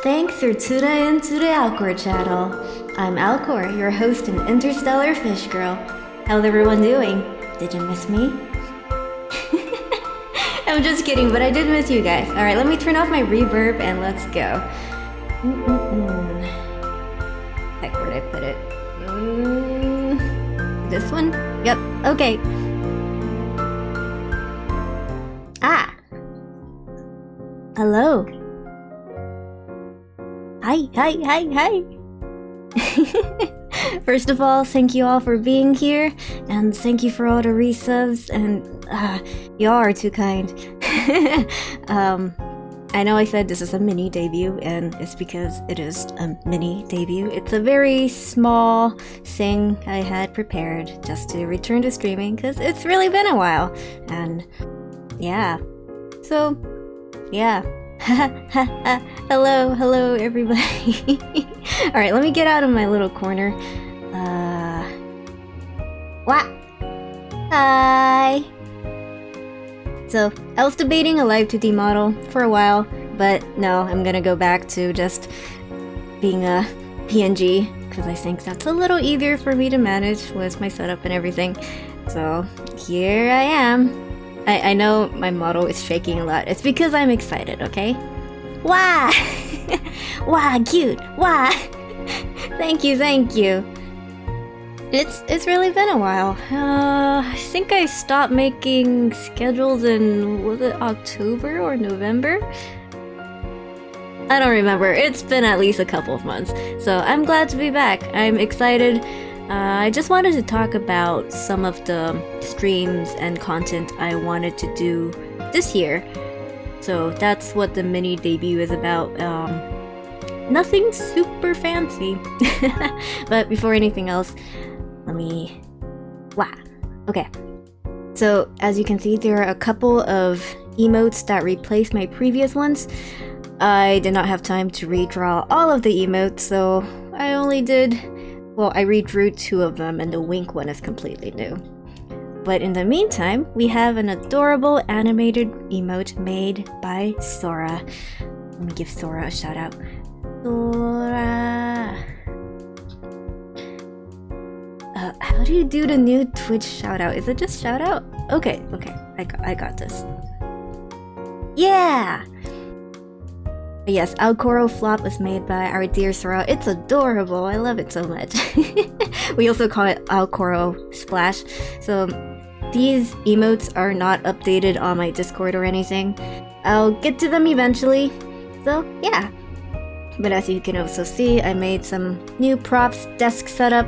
Thanks for tuning in to the Alcor Channel. I'm Alcor, your host and interstellar fish girl. How's everyone doing? Did you miss me? I'm just kidding, but I did miss you guys. Alright, let me turn off my reverb and let's go. Heck, where'd I put it? This one? Yep, okay. Ah! Hello. Hi. First of all, thank you all for being here, and thank you for all the resubs, and y'all are too kind. I know I said this is a mini debut, and it's because it is a mini debut. It's a very small thing I had prepared just to return to streaming, because it's really been a while, and yeah. So, yeah. Hello everybody. Alright, let me get out of my little corner. What? Hi! So, I was debating a live 2D model for a while, but no, I'm gonna go back to just being a PNG, because I think that's a little easier for me to manage with my setup and everything. So, here I am. I know my model is shaking a lot. It's because I'm excited, okay? Wow! Wow, cute! Wow! Thank you. It's really been a while. I think I stopped making schedules in, was it October or November? I don't remember. It's been at least a couple of months. So I'm glad to be back. I'm excited. I just wanted to talk about some of the streams and content I wanted to do this year. So that's what the mini debut is about. Nothing super fancy. But before anything else, let me... Wow. Okay. So as you can see, there are a couple of emotes that replaced my previous ones. I did not have time to redraw all of the emotes, so I only did... Well, I redrew 2 of them, and the wink one is completely new. But in the meantime, we have an adorable animated emote made by Sora. Let me give Sora a shout out. Sora! How do you do the new Twitch shout out? Is it just shout out? Okay, I got this. Yeah! Yes, Alcoro Flop was made by our dear Sora. It's adorable. I love it so much. We also call it Alcoro Splash. So these emotes are not updated on my Discord or anything. I'll get to them eventually. So yeah. But as you can also see, I made some new props, desk setup,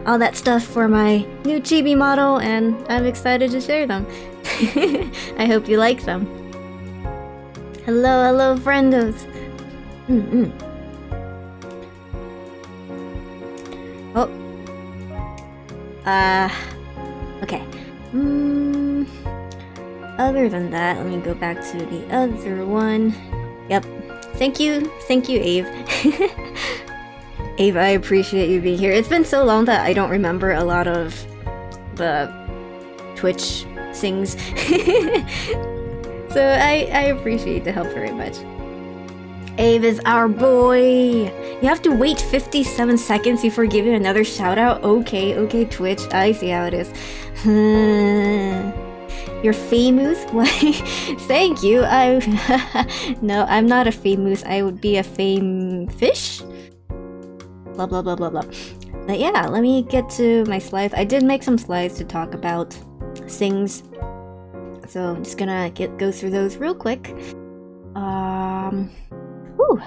all that stuff for my new chibi model, and I'm excited to share them. I hope you like them. Hello, friendos. Oh. Okay. Other than that, let me go back to the other one. Yep. Thank you, Ave. Ave, I appreciate you being here. It's been so long that I don't remember a lot of the Twitch things. So I appreciate the help very much. Ave is our boy! You have to wait 57 seconds before giving another shout out? Okay, Twitch, I see how it is. You're famous? Why? Thank you, No, I'm not a famous, I would be a fame fish? Blah blah. But yeah, let me get to my slides. I did make some slides to talk about things. So I'm just gonna go through those real quick. Whew.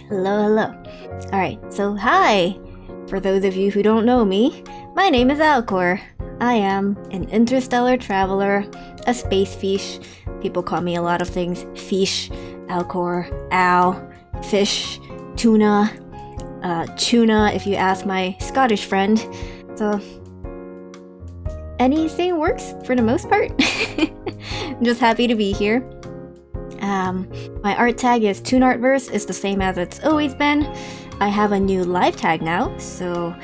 Hello. Alright, so hi! For those of you who don't know me, my name is Alcor. I am an interstellar traveler, a space fish. People call me a lot of things. Fish, Alcor, Al, fish, tuna, tuna if you ask my Scottish friend. So anything works for the most part. I'm just happy to be here. My art tag is TuneArtverse. It's the same as it's always been. I have a new live tag now, so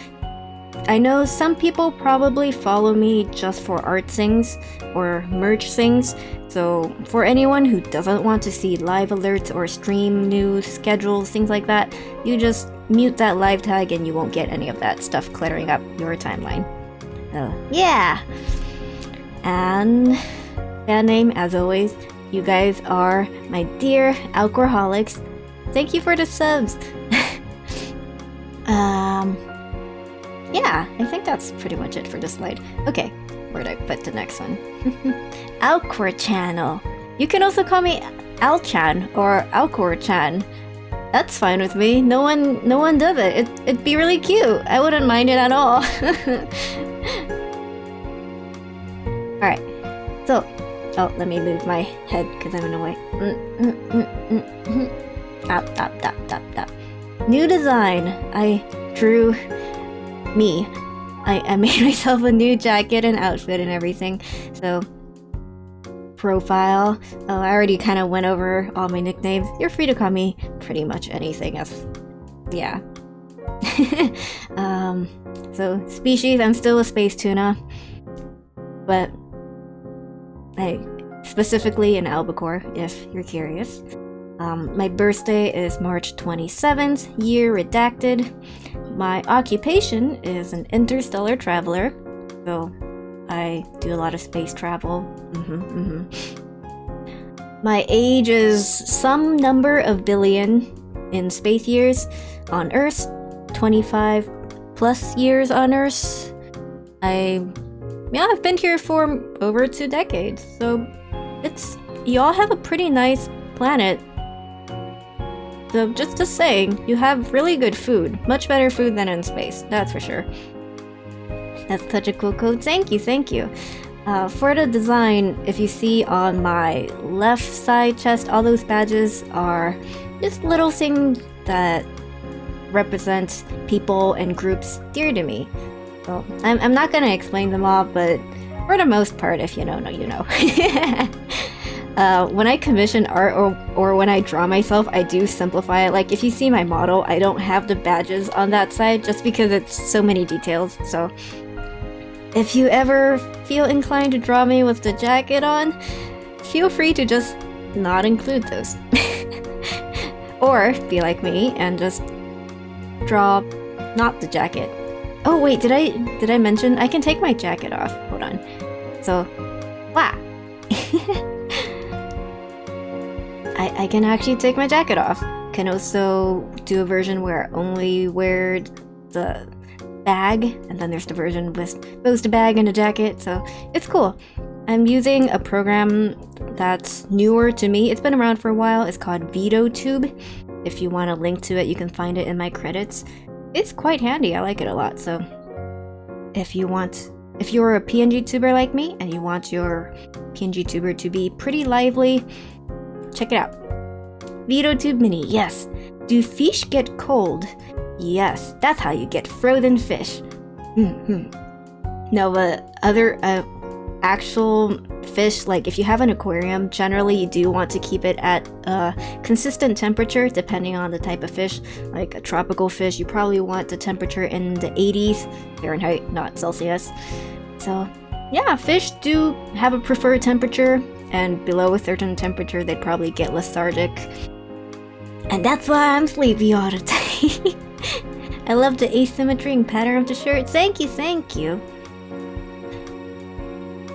I know some people probably follow me just for art things or merch things, so for anyone who doesn't want to see live alerts or stream news, schedules, things like that, you just mute that live tag and you won't get any of that stuff cluttering up your timeline. So, yeah! And fan name, as always, you guys are my dear Alcorholics. Thank you for the subs! Yeah, I think that's pretty much it for this slide. Okay, where'd I put the next one? Alcor Channel. You can also call me Alchan or AlcorChannel. That's fine with me. No one does it. It'd be really cute. I wouldn't mind it at all. Alright, so let me move my head because I'm in the way. Up. New design. I drew me. I made myself a new jacket and outfit and everything. So, profile. Oh, I already kind of went over all my nicknames. You're free to call me pretty much anything else. Yeah. So, species, I'm still a space tuna. But, specifically an albacore, if you're curious. My birthday is March 27th, year redacted. My occupation is an interstellar traveler, so I do a lot of space travel. My age is some number of billion in space years on Earth, 25 plus years on Earth. I've been here for over 2 decades, so y'all have a pretty nice planet. So just saying, you have really good food. Much better food than in space, that's for sure. That's such a cool code. Thank you. For the design, if you see on my left side chest, all those badges are just little things that represent people and groups dear to me. So I'm not gonna explain them all, but for the most part, if you know, you know. When I commission art or when I draw myself, I do simplify it. Like, if you see my model, I don't have the badges on that side just because it's so many details. So, if you ever feel inclined to draw me with the jacket on, feel free to just not include those. Or be like me and just draw not the jacket. Oh wait, did I mention I can take my jacket off? Hold on. So, wow. I can actually take my jacket off. Can also do a version where I only wear the bag, and then there's the version with both the bag and the jacket, so it's cool. I'm using a program that's newer to me. It's been around for a while. It's called VideoTube. If you want a link to it, you can find it in my credits. It's quite handy. I like it a lot. So if you're a PNG tuber like me and you want your PNG tuber to be pretty lively, check it out. VideoTube Mini, yes. Do fish get cold? Yes, that's how you get frozen fish. No, but other actual fish, like if you have an aquarium, generally you do want to keep it at a consistent temperature depending on the type of fish. Like a tropical fish, you probably want the temperature in the 80s Fahrenheit, not Celsius. So yeah, fish do have a preferred temperature, and below a certain temperature they'd probably get lethargic. And that's why I'm sleepy all the time. I love the asymmetry and pattern of the shirt. Thank you.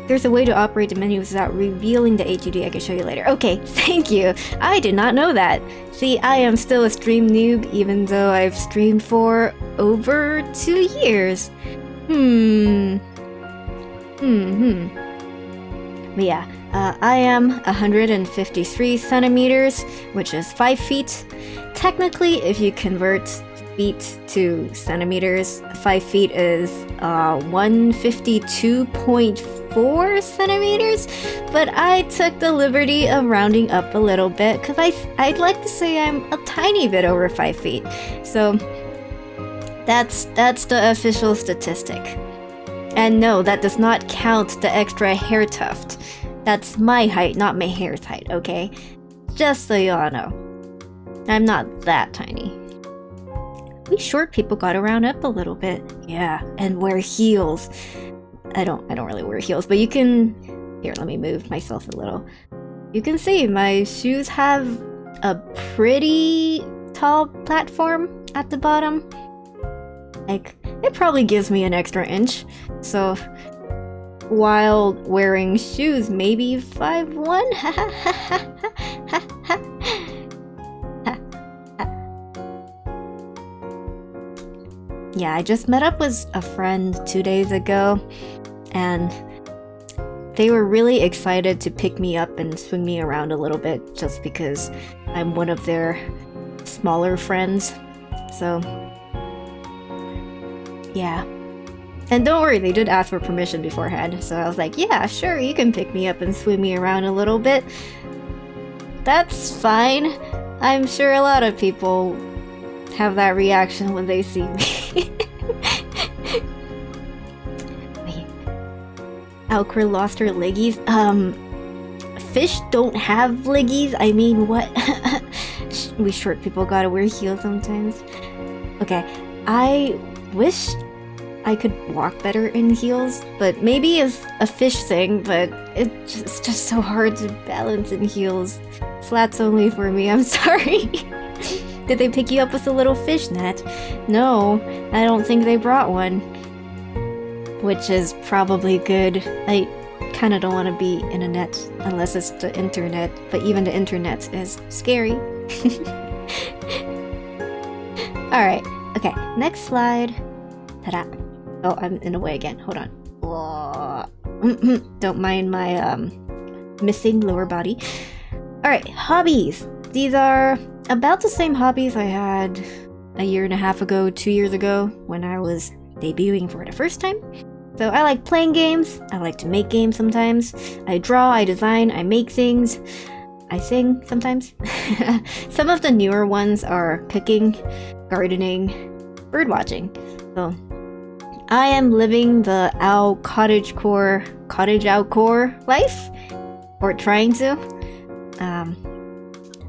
There's a way to operate the menu without revealing the HUD. I can show you later. Okay, thank you. I did not know that. See, I am still a stream noob, even though I've streamed for over 2 years. But yeah, I am 153 centimeters, which is 5 feet. Technically, if you convert feet to centimeters, 5 feet is 152.4 centimeters, but I took the liberty of rounding up a little bit because I'd like to say I'm a tiny bit over 5 feet. So that's the official statistic. And no, that does not count the extra hair tuft. That's my height, not my hair's height, okay? Just so y'all know. I'm not that tiny. we short people gotta round up a little bit. Yeah, and wear heels. I don't really wear heels, but you can... Here, let me move myself a little. You can see my shoes have a pretty tall platform at the bottom. Like, it probably gives me an extra inch. So, while wearing shoes, maybe 5'1"? Yeah, I just met up with a friend 2 days ago, and they were really excited to pick me up and swing me around a little bit just because I'm one of their smaller friends. So, yeah. And don't worry, they did ask for permission beforehand, so I was like, yeah, sure, you can pick me up and swing me around a little bit. That's fine. I'm sure a lot of people have that reaction when they see me. Wait. Alcor lost her leggies? Fish don't have leggies? I mean, what? We short people gotta wear heels sometimes. Okay, I wish I could walk better in heels, but maybe it's a fish thing, but it's just so hard to balance in heels. Flats only for me, I'm sorry. Did they pick you up with a little fish net? No, I don't think they brought one. Which is probably good. I kinda don't want to be in a net unless it's the internet, but even the internet is scary. Alright, okay, next slide. Ta-da. Oh, I'm in the way again. Hold on. Don't mind my missing lower body. Alright, hobbies. These are about the same hobbies I had a year and a half ago, 2 years ago, when I was debuting for the first time. So I like playing games. I like to make games sometimes. I draw, I design, I make things. I sing sometimes. Some of the newer ones are cooking, gardening, birdwatching. So I am living the cottage Alcor life, or trying to.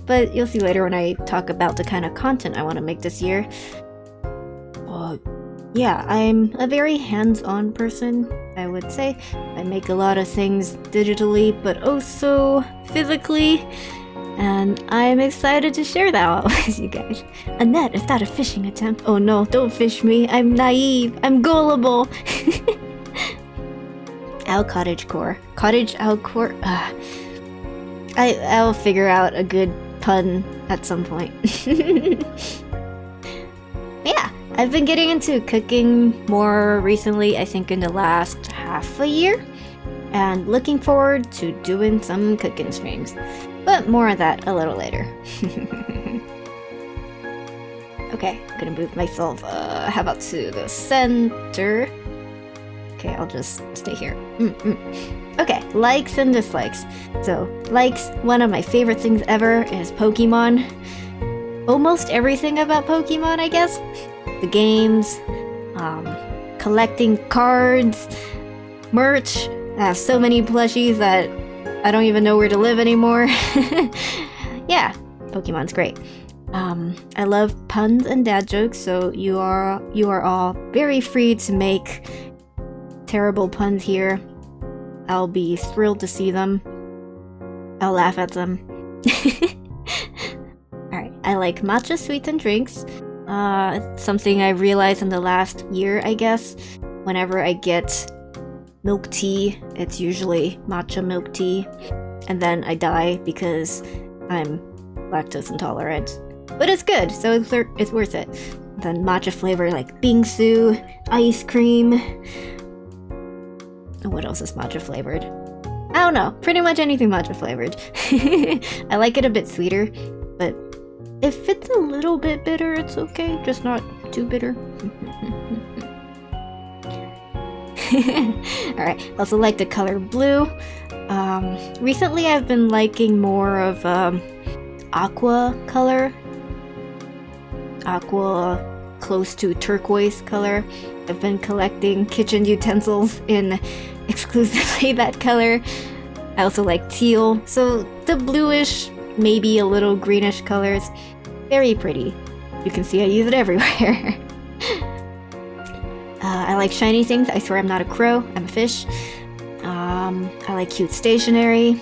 But you'll see later when I talk about the kind of content I want to make this year. Yeah, I'm a very hands-on person, I would say. I make a lot of things digitally, but also physically. And I'm excited to share that with you guys. A net, is that a fishing attempt? Oh no, don't fish me. I'm naive. I'm gullible. Cottage Alcor. I'll figure out a good pun at some point. Yeah, I've been getting into cooking more recently, I think in the last half a year. And looking forward to doing some cooking streams. But more on that a little later. Okay, I'm gonna move myself, how about to the center? Okay, I'll just stay here. Okay, likes and dislikes. So, likes, one of my favorite things ever is Pokemon. Almost everything about Pokemon, I guess. The games, collecting cards, merch. I have so many plushies that I don't even know where to live anymore. Yeah, Pokemon's great. I love puns and dad jokes, so you are all very free to make terrible puns here. I'll be thrilled to see them. I'll laugh at them. Alright, I like matcha sweets and drinks. Something I realized in the last year, I guess. Whenever I get milk tea, it's usually matcha milk tea, and then I die because I'm lactose intolerant. But it's good, so it's worth it. Then matcha flavor like bingsu, ice cream. What else is matcha flavored? I don't know, pretty much anything matcha flavored. I like it a bit sweeter, but if it's a little bit bitter, it's okay, just not too bitter. Alright, also like the color blue. Recently I've been liking more of aqua color. Aqua close to turquoise color. I've been collecting kitchen utensils in exclusively that color. I also like teal, so the bluish, maybe a little greenish colors. Very pretty. You can see I use it everywhere. I like shiny things. I swear I'm not a crow, I'm a fish. I like cute stationery.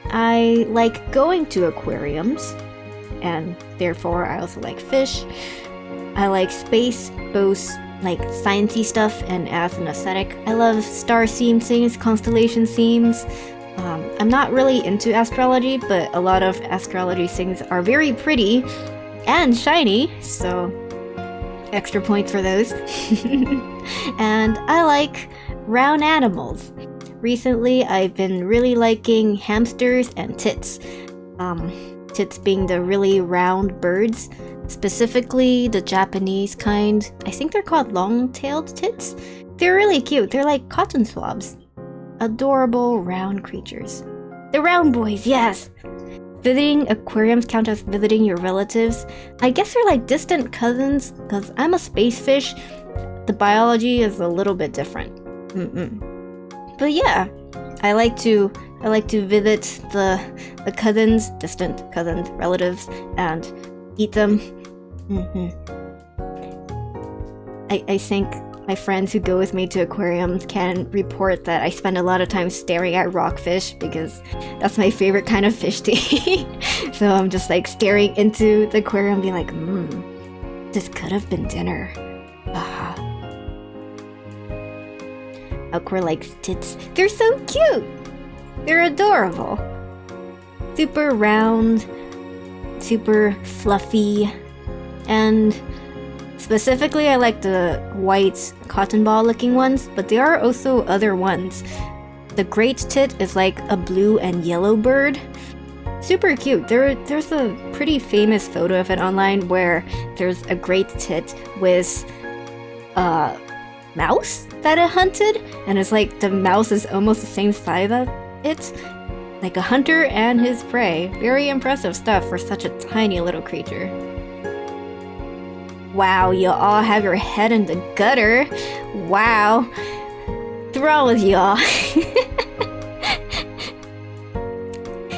I like going to aquariums, and therefore I also like fish. I like space, both like sciencey stuff and as an aesthetic. I love star-themed things, constellation themes. I'm not really into astrology, but a lot of astrology things are very pretty and shiny, so extra points for those. And I like round animals. Recently, I've been really liking hamsters and tits. Tits being the really round birds, specifically the Japanese kind. I think they're called long-tailed tits. They're really cute. They're like cotton swabs. Adorable round creatures. The round boys, yes! Visiting aquariums count as visiting your relatives. I guess they're like distant cousins, because I'm a space fish. The biology is a little bit different. But yeah, I like to visit the cousins, distant cousins, relatives, and eat them. I think my friends who go with me to aquariums can report that I spend a lot of time staring at rockfish because that's my favorite kind of fish to eat. So I'm just like staring into the aquarium being like, this could have been dinner. Alcor likes tits. They're so cute! They're adorable. Super round, super fluffy, and specifically I like the white cotton ball looking ones, but there are also other ones. The great tit is like a blue and yellow bird. Super cute. There's a pretty famous photo of it online where there's a great tit with a mouse that it hunted, and it's like the mouse is almost the same size as it. Like a hunter and his prey. Very impressive stuff for such a tiny little creature. Wow, you all have your head in the gutter. Wow. What's wrong with y'all?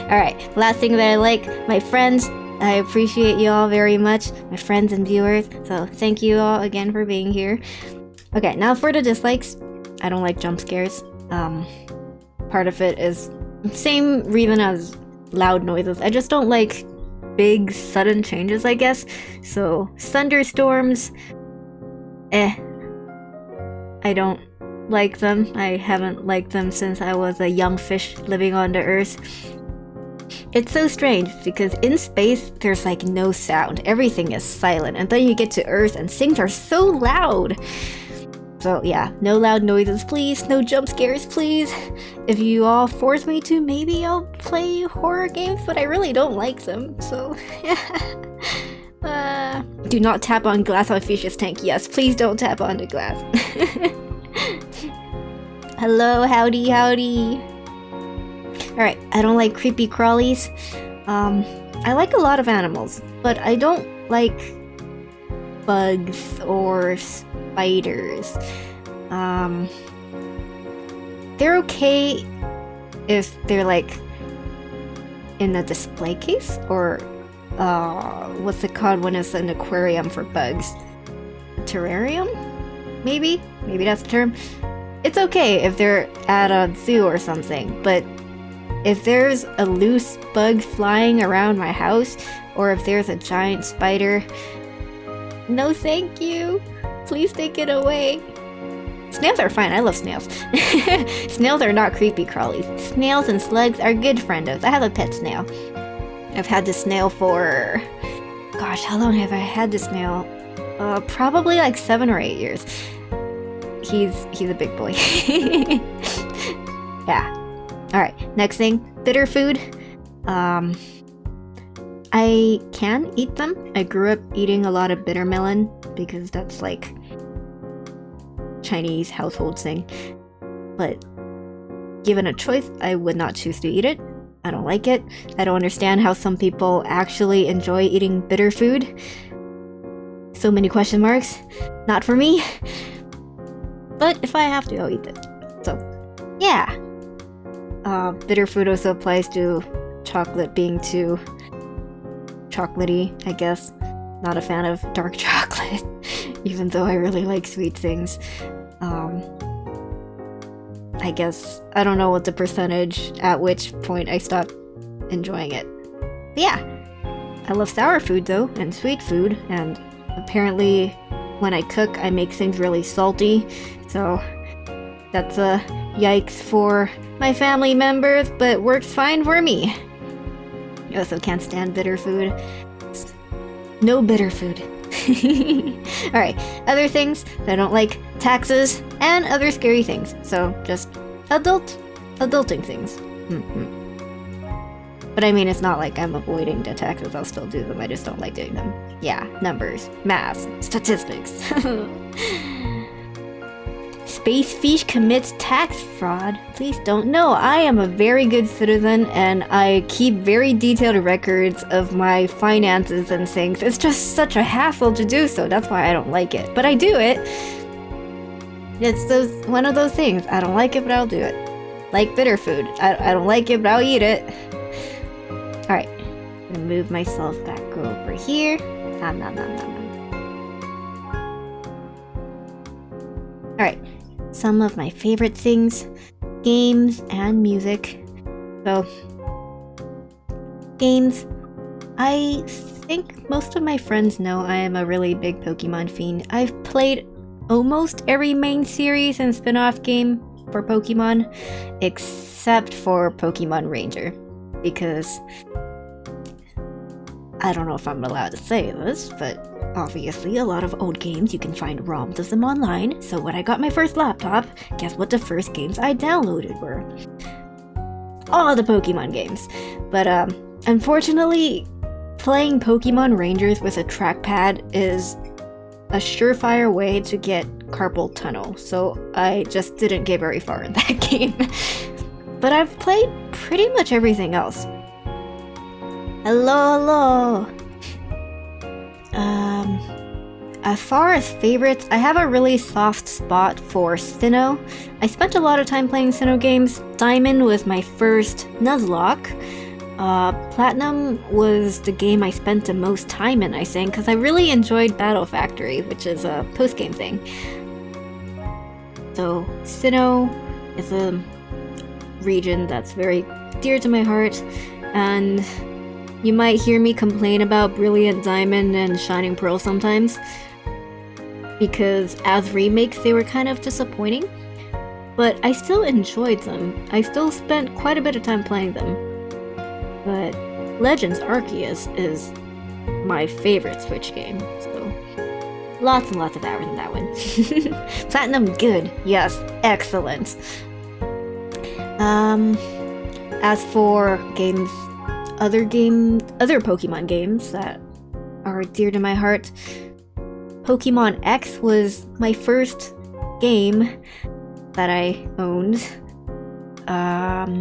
Alright, last thing that I like, my friends. I appreciate you all very much, my friends and viewers. So thank you all again for being here. Okay, now for the dislikes. I don't like jump scares. Part of it is same reason as loud noises. I just don't like big sudden changes, I guess. So thunderstorms, I don't like them. I haven't liked them since I was a young fish living on the earth. It's so strange because in space there's like no sound. Everything is silent, and then you get to Earth and things are so loud. So yeah, no loud noises please, no jump scares please. If you all force me to, maybe I'll play horror games, but I really don't like them, so do not tap on glass on Fish's tank. Yes, please don't tap on the glass. Hello, howdy. Alright, I don't like creepy crawlies. I like a lot of animals, but I don't like bugs or spiders. They're okay if they're like in a display case, or what's it called when it's an aquarium for bugs? A terrarium? Maybe that's the term. It's okay if they're at a zoo or something, but if there's a loose bug flying around my house, or if there's a giant spider, no thank you. Please take it away. Snails are fine. I love snails. Snails are not creepy crawlies. Snails and slugs are good friendos. I have a pet snail. I've had this snail for... Gosh, how long have I had this snail? Probably like 7 or 8 years. He's a big boy. Yeah. Alright, next thing. Bitter food. I can eat them. I grew up eating a lot of bitter melon because that's like Chinese household thing. But given a choice, I would not choose to eat it. I don't like it. I don't understand how some people actually enjoy eating bitter food. So many question marks. Not for me. But if I have to, I'll eat it. So, yeah. Bitter food also applies to chocolate being too chocolatey, I guess. not a fan of dark chocolate, even though I really like sweet things. I guess I don't know what the percentage at which point I stopped enjoying it. But yeah, I love sour food though, and sweet food, and apparently when I cook I make things really salty, so that's a yikes for my family members, but works fine for me. I also can't stand bitter food. No bitter food. Alright, other things that I don't like: taxes and other scary things. So just adulting things. But I mean, it's not like I'm avoiding the taxes, I'll still do them, I just don't like doing them. Yeah, numbers, math, statistics. Space fish commits tax fraud. Please don't. No, I am a very good citizen and I keep very detailed records of my finances and things. It's just such a hassle to do so, that's why I don't like it. But I do it. It's one of those things. I don't like it, but I'll do it. Like bitter food. I don't like it, but I'll eat it. Alright. I'm gonna move myself back over here. Nom nom nom nom nom. Alright. Some of my favorite things. Games and music. So, games. I think most of my friends know I am a really big Pokemon fiend. I've played almost every main series and spin-off game for Pokemon, except for Pokemon Ranger, because I don't know if I'm allowed to say this, but obviously a lot of old games you can find ROMs of them online, so when I got my first laptop, guess what the first games I downloaded were? All the Pokemon games. But unfortunately, playing Pokemon Rangers with a trackpad is a surefire way to get carpal tunnel, so I just didn't get very far in that game. But I've played pretty much everything else. Hello. As far as favorites, I have a really soft spot for Sinnoh. I spent a lot of time playing Sinnoh games. Diamond was my first Nuzlocke. Platinum was the game I spent the most time in, I think, because I really enjoyed Battle Factory, which is a post-game thing. So, Sinnoh is a region that's very dear to my heart, and you might hear me complain about Brilliant Diamond and Shining Pearl sometimes, because as remakes they were kind of disappointing, but I still enjoyed them. I still spent quite a bit of time playing them. But Legends Arceus is my favorite Switch game, so lots and lots of hours in that one. Platinum, good, yes, excellent. As for games, other Pokemon games that are dear to my heart, Pokemon X was my first game that I owned. I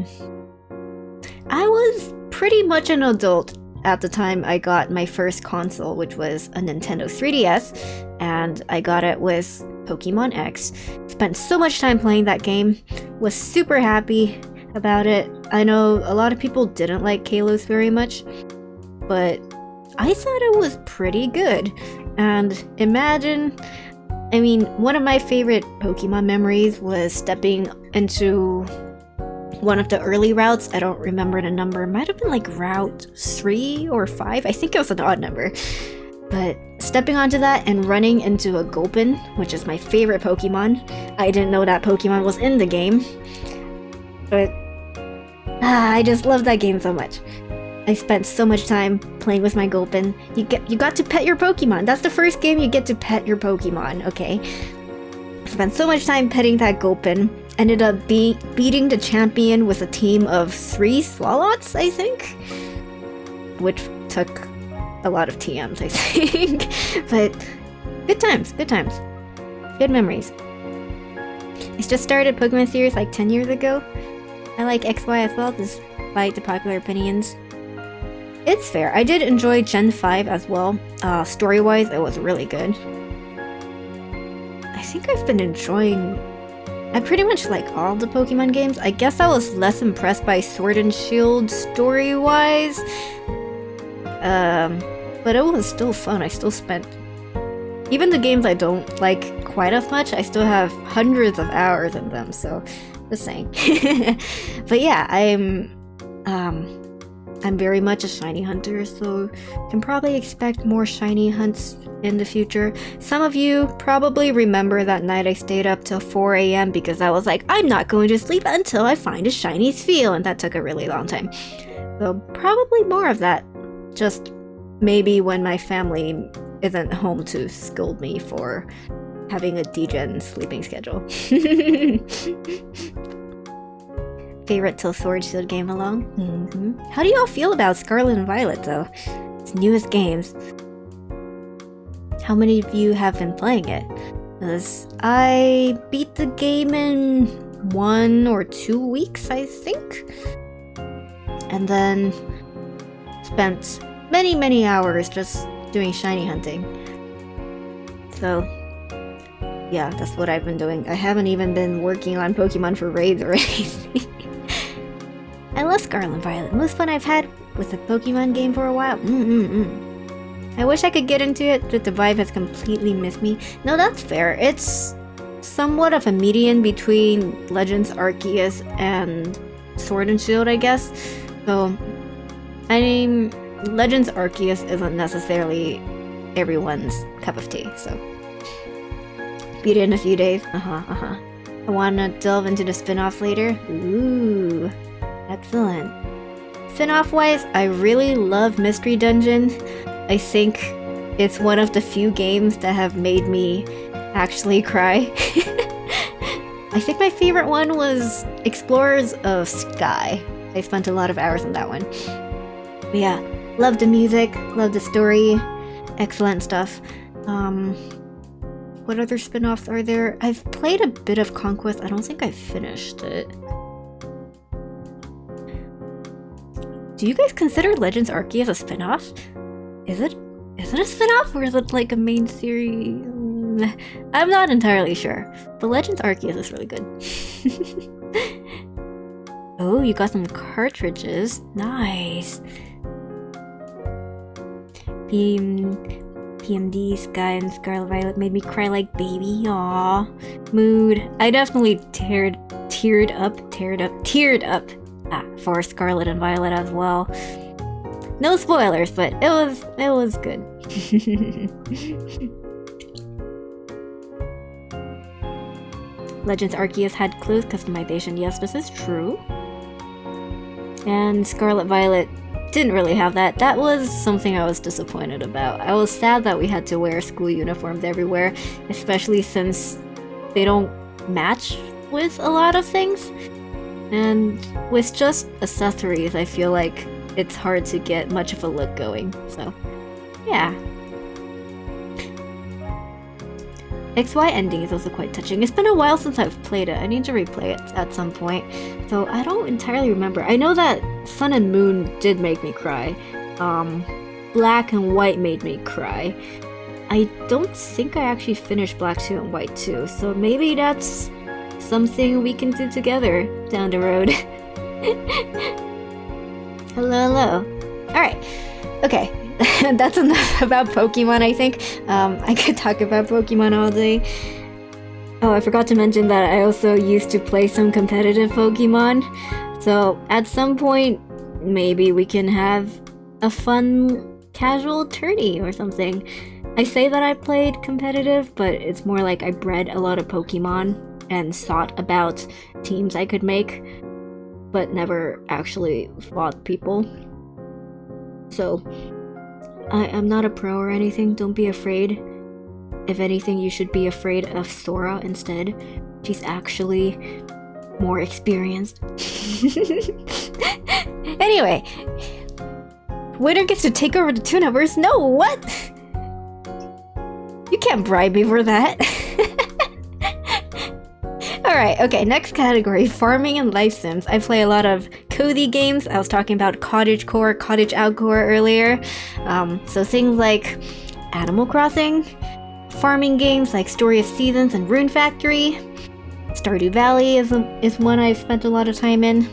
was pretty much an adult at the time I got my first console, which was a Nintendo 3DS, and I got it with Pokemon X. Spent so much time playing that game, was super happy about it. I know a lot of people didn't like Kalos very much, but I thought it was pretty good. And one of my favorite Pokemon memories was stepping into one of the early routes. I don't remember the number. It might have been like Route 3 or 5. I think it was an odd number. But stepping onto that and running into a Gulpin, which is my favorite Pokemon. I didn't know that Pokemon was in the game. But I just love that game so much. I spent so much time playing with my Gulpin. You got to pet your Pokemon. That's the first game you get to pet your Pokemon, okay? Spent so much time petting that Gulpin. Ended up beating the champion with a team of 3 Swalots, I think? Which took a lot of TMs, I think. But good times. Good memories. I just started Pokemon series like 10 years ago. I like XY as well, despite the popular opinions. It's fair. I did enjoy Gen 5 as well. Story-wise, it was really good. I think I've been enjoying... I pretty much like all the Pokemon games. I guess I was less impressed by Sword and Shield story-wise. but it was still fun. I still spent... Even the games I don't like quite as much, I still have hundreds of hours in them, so just saying. But yeah, I'm very much a shiny hunter, so you can probably expect more shiny hunts in the future. Some of you probably remember that night I stayed up till 4 AM because I was like, I'm not going to sleep until I find a shiny Spheal, and that took a really long time. So probably more of that, just maybe when my family isn't home to scold me for having a degen sleeping schedule. Favorite till Sword Shield game along? How do y'all feel about Scarlet and Violet though? It's newest games. How many of you have been playing it? Because I beat the game in 1 or 2 weeks, I think. And then spent many hours just doing shiny hunting. So yeah, that's what I've been doing. I haven't even been working on Pokemon for raids or anything. I love Scarlet and Violet. Most fun I've had with a Pokemon game for a while. I wish I could get into it, but the vibe has completely missed me. No, that's fair. It's somewhat of a median between Legends Arceus and Sword and Shield, I guess. So, I mean, Legends Arceus isn't necessarily everyone's cup of tea, so. Beat it in a few days. I wanna delve into the spin-off later. Ooh. Excellent. Spin-off wise, I really love Mystery Dungeon. I think it's one of the few games that have made me actually cry. I think my favorite one was Explorers of Sky. I spent a lot of hours on that one. But yeah, love the music, love the story, excellent stuff. What other spin-offs are there? I've played a bit of Conquest. I don't think I finished it. Do you guys consider Legends Arceus a spin-off? Is it a spin-off or is it like a main series? I'm not entirely sure, but Legends Arceus is really good. Oh, you got some cartridges. Nice. PMD, Sky, and Scarlet Violet made me cry like baby. Aww. Mood. I definitely teared up for Scarlet and Violet as well. No spoilers, but it was good. Legends Arceus had clothes customization. Yes, this is true. And Scarlet Violet didn't really have that. That was something I was disappointed about. I was sad that we had to wear school uniforms everywhere, especially since they don't match with a lot of things. And with just accessories, I feel like it's hard to get much of a look going. So, yeah. XY ending is also quite touching. It's been a while since I've played it. I need to replay it at some point. So I don't entirely remember. I know that Sun and Moon did make me cry. Black and White made me cry. I don't think I actually finished Black 2 and White 2. So maybe that's something we can do together down the road. Hello. Alright. Okay. That's enough about Pokemon, I think. I could talk about Pokemon all day. Oh, I forgot to mention that I also used to play some competitive Pokemon. So at some point, maybe we can have a fun casual tourney or something. I say that I played competitive, but it's more like I bred a lot of Pokemon and thought about teams I could make, but never actually fought people. So I'm not a pro or anything, don't be afraid. If anything, you should be afraid of Sora instead. She's actually more experienced. Anyway, winner gets to take over the Tunaverse? No, what? You can't bribe me for that. Alright, okay, next category, farming and life sims. I play a lot of cozy games. I was talking about cottagecore, cottage outcore earlier. So things like Animal Crossing, farming games like Story of Seasons and Rune Factory. Stardew Valley is one I've spent a lot of time in.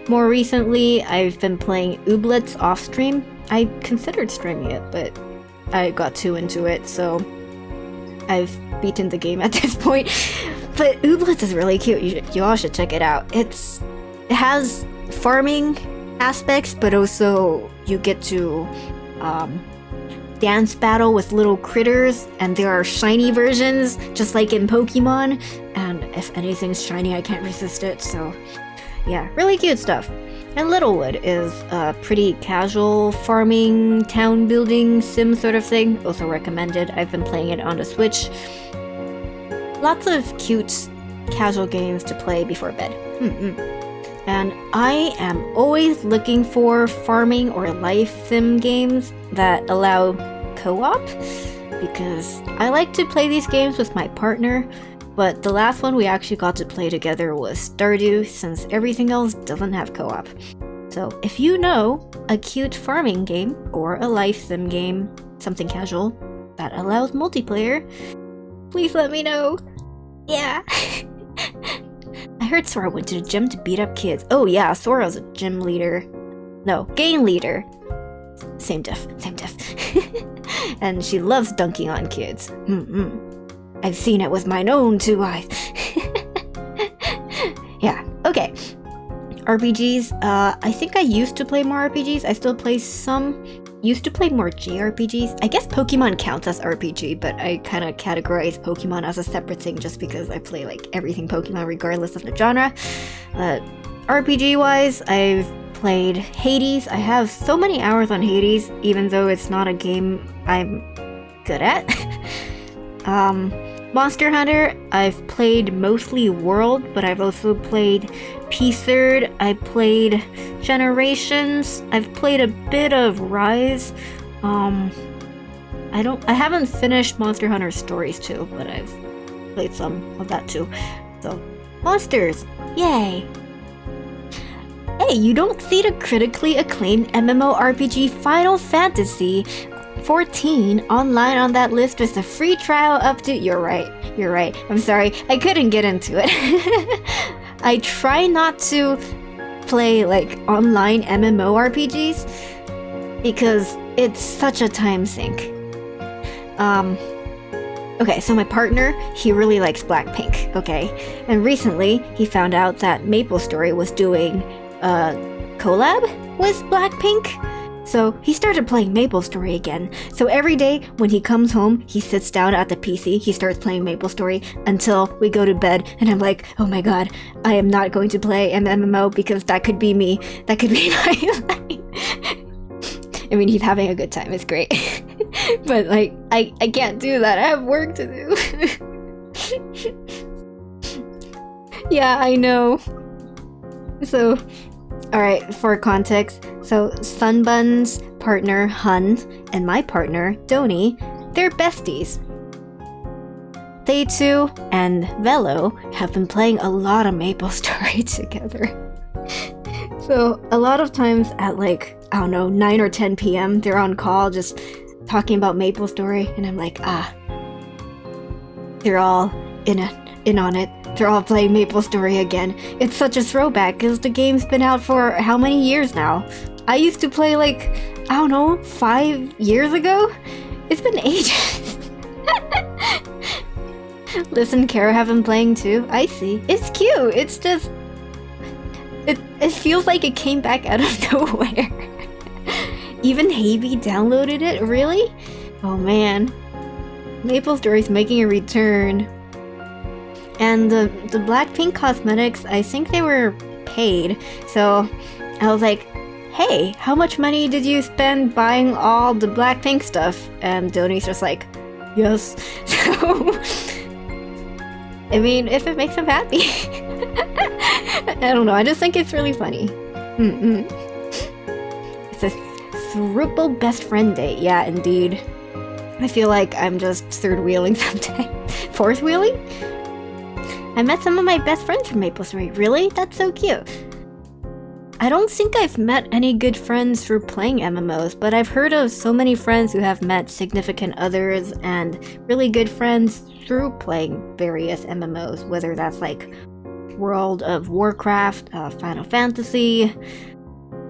More recently, I've been playing Ooblets off stream. I considered streaming it, but I got too into it, so I've beaten the game at this point. But Ooblets is really cute. You all should check it out. It has farming aspects, but also you get to dance battle with little critters, and there are shiny versions, just like in Pokemon. And if anything's shiny, I can't resist it. So yeah, really cute stuff. And Littlewood is a pretty casual farming, town building sim sort of thing. Also recommended. I've been playing it on the Switch. Lots of cute, casual games to play before bed. And I am always looking for farming or life sim games that allow co-op, because I like to play these games with my partner. But the last one we actually got to play together was Stardew, since everything else doesn't have co-op. So if you know a cute farming game or a life sim game, something casual, that allows multiplayer, please let me know. Yeah. I heard Sora went to the gym to beat up kids. Oh yeah, Sora's a gym leader. No, game leader. Same diff. And she loves dunking on kids. I've seen it with mine own 2 eyes. Yeah, okay. RPGs, I think I used to play more RPGs. I still play some. Used to play more JRPGs. I guess Pokemon counts as RPG, but I kind of categorize Pokemon as a separate thing just because I play like everything Pokemon regardless of the genre. RPG-wise, I've played Hades. I have so many hours on Hades, even though it's not a game I'm good at. Monster Hunter, I've played mostly World, but I've also played P-Third, I played Generations, I've played a bit of Rise. I haven't finished Monster Hunter Stories 2, but I've played some of that too. So, monsters! Yay! Hey, you don't see the critically acclaimed MMORPG Final Fantasy 14 online on that list with a free trial up to... You're right. I'm sorry, I couldn't get into it. I try not to play like online MMORPGs because it's such a time sink. Okay, so my partner, he really likes Blackpink, okay? And recently, he found out that MapleStory was doing a collab with Blackpink. So he started playing MapleStory again. So every day when he comes home, he sits down at the PC, he starts playing MapleStory until we go to bed, and I'm like, oh my god, I am not going to play an MMO because that could be me. That could be my life. I mean, he's having a good time, it's great. But like, I can't do that, I have work to do. Yeah, I know. So, alright, for context, so Sunbun's partner Hun and my partner Doni, they're besties. They two and Velo have been playing a lot of MapleStory together. So a lot of times at like, I don't know, 9 or 10 p.m. they're on call just talking about MapleStory, and I'm like, they're all in on it. They're all playing MapleStory again. It's such a throwback because the game's been out for how many years now? I used to play like, I don't know, 5 years ago? It's been ages. Listen, Kara have been playing too. I see. It's cute. It's just... It feels like it came back out of nowhere. Even Havy downloaded it? Really? Oh man. MapleStory's making a return. And the Blackpink cosmetics, I think they were paid. So I was like, hey, how much money did you spend buying all the Blackpink stuff? And Doni's just like, yes. So, I mean, if it makes him happy. I don't know, I just think it's really funny. It's a triple best friend date, yeah, indeed. I feel like I'm just third wheeling sometimes. Fourth wheeling? I met some of my best friends from MapleStory. Really? That's so cute. I don't think I've met any good friends through playing MMOs, but I've heard of so many friends who have met significant others and really good friends through playing various MMOs, whether that's like World of Warcraft, Final Fantasy.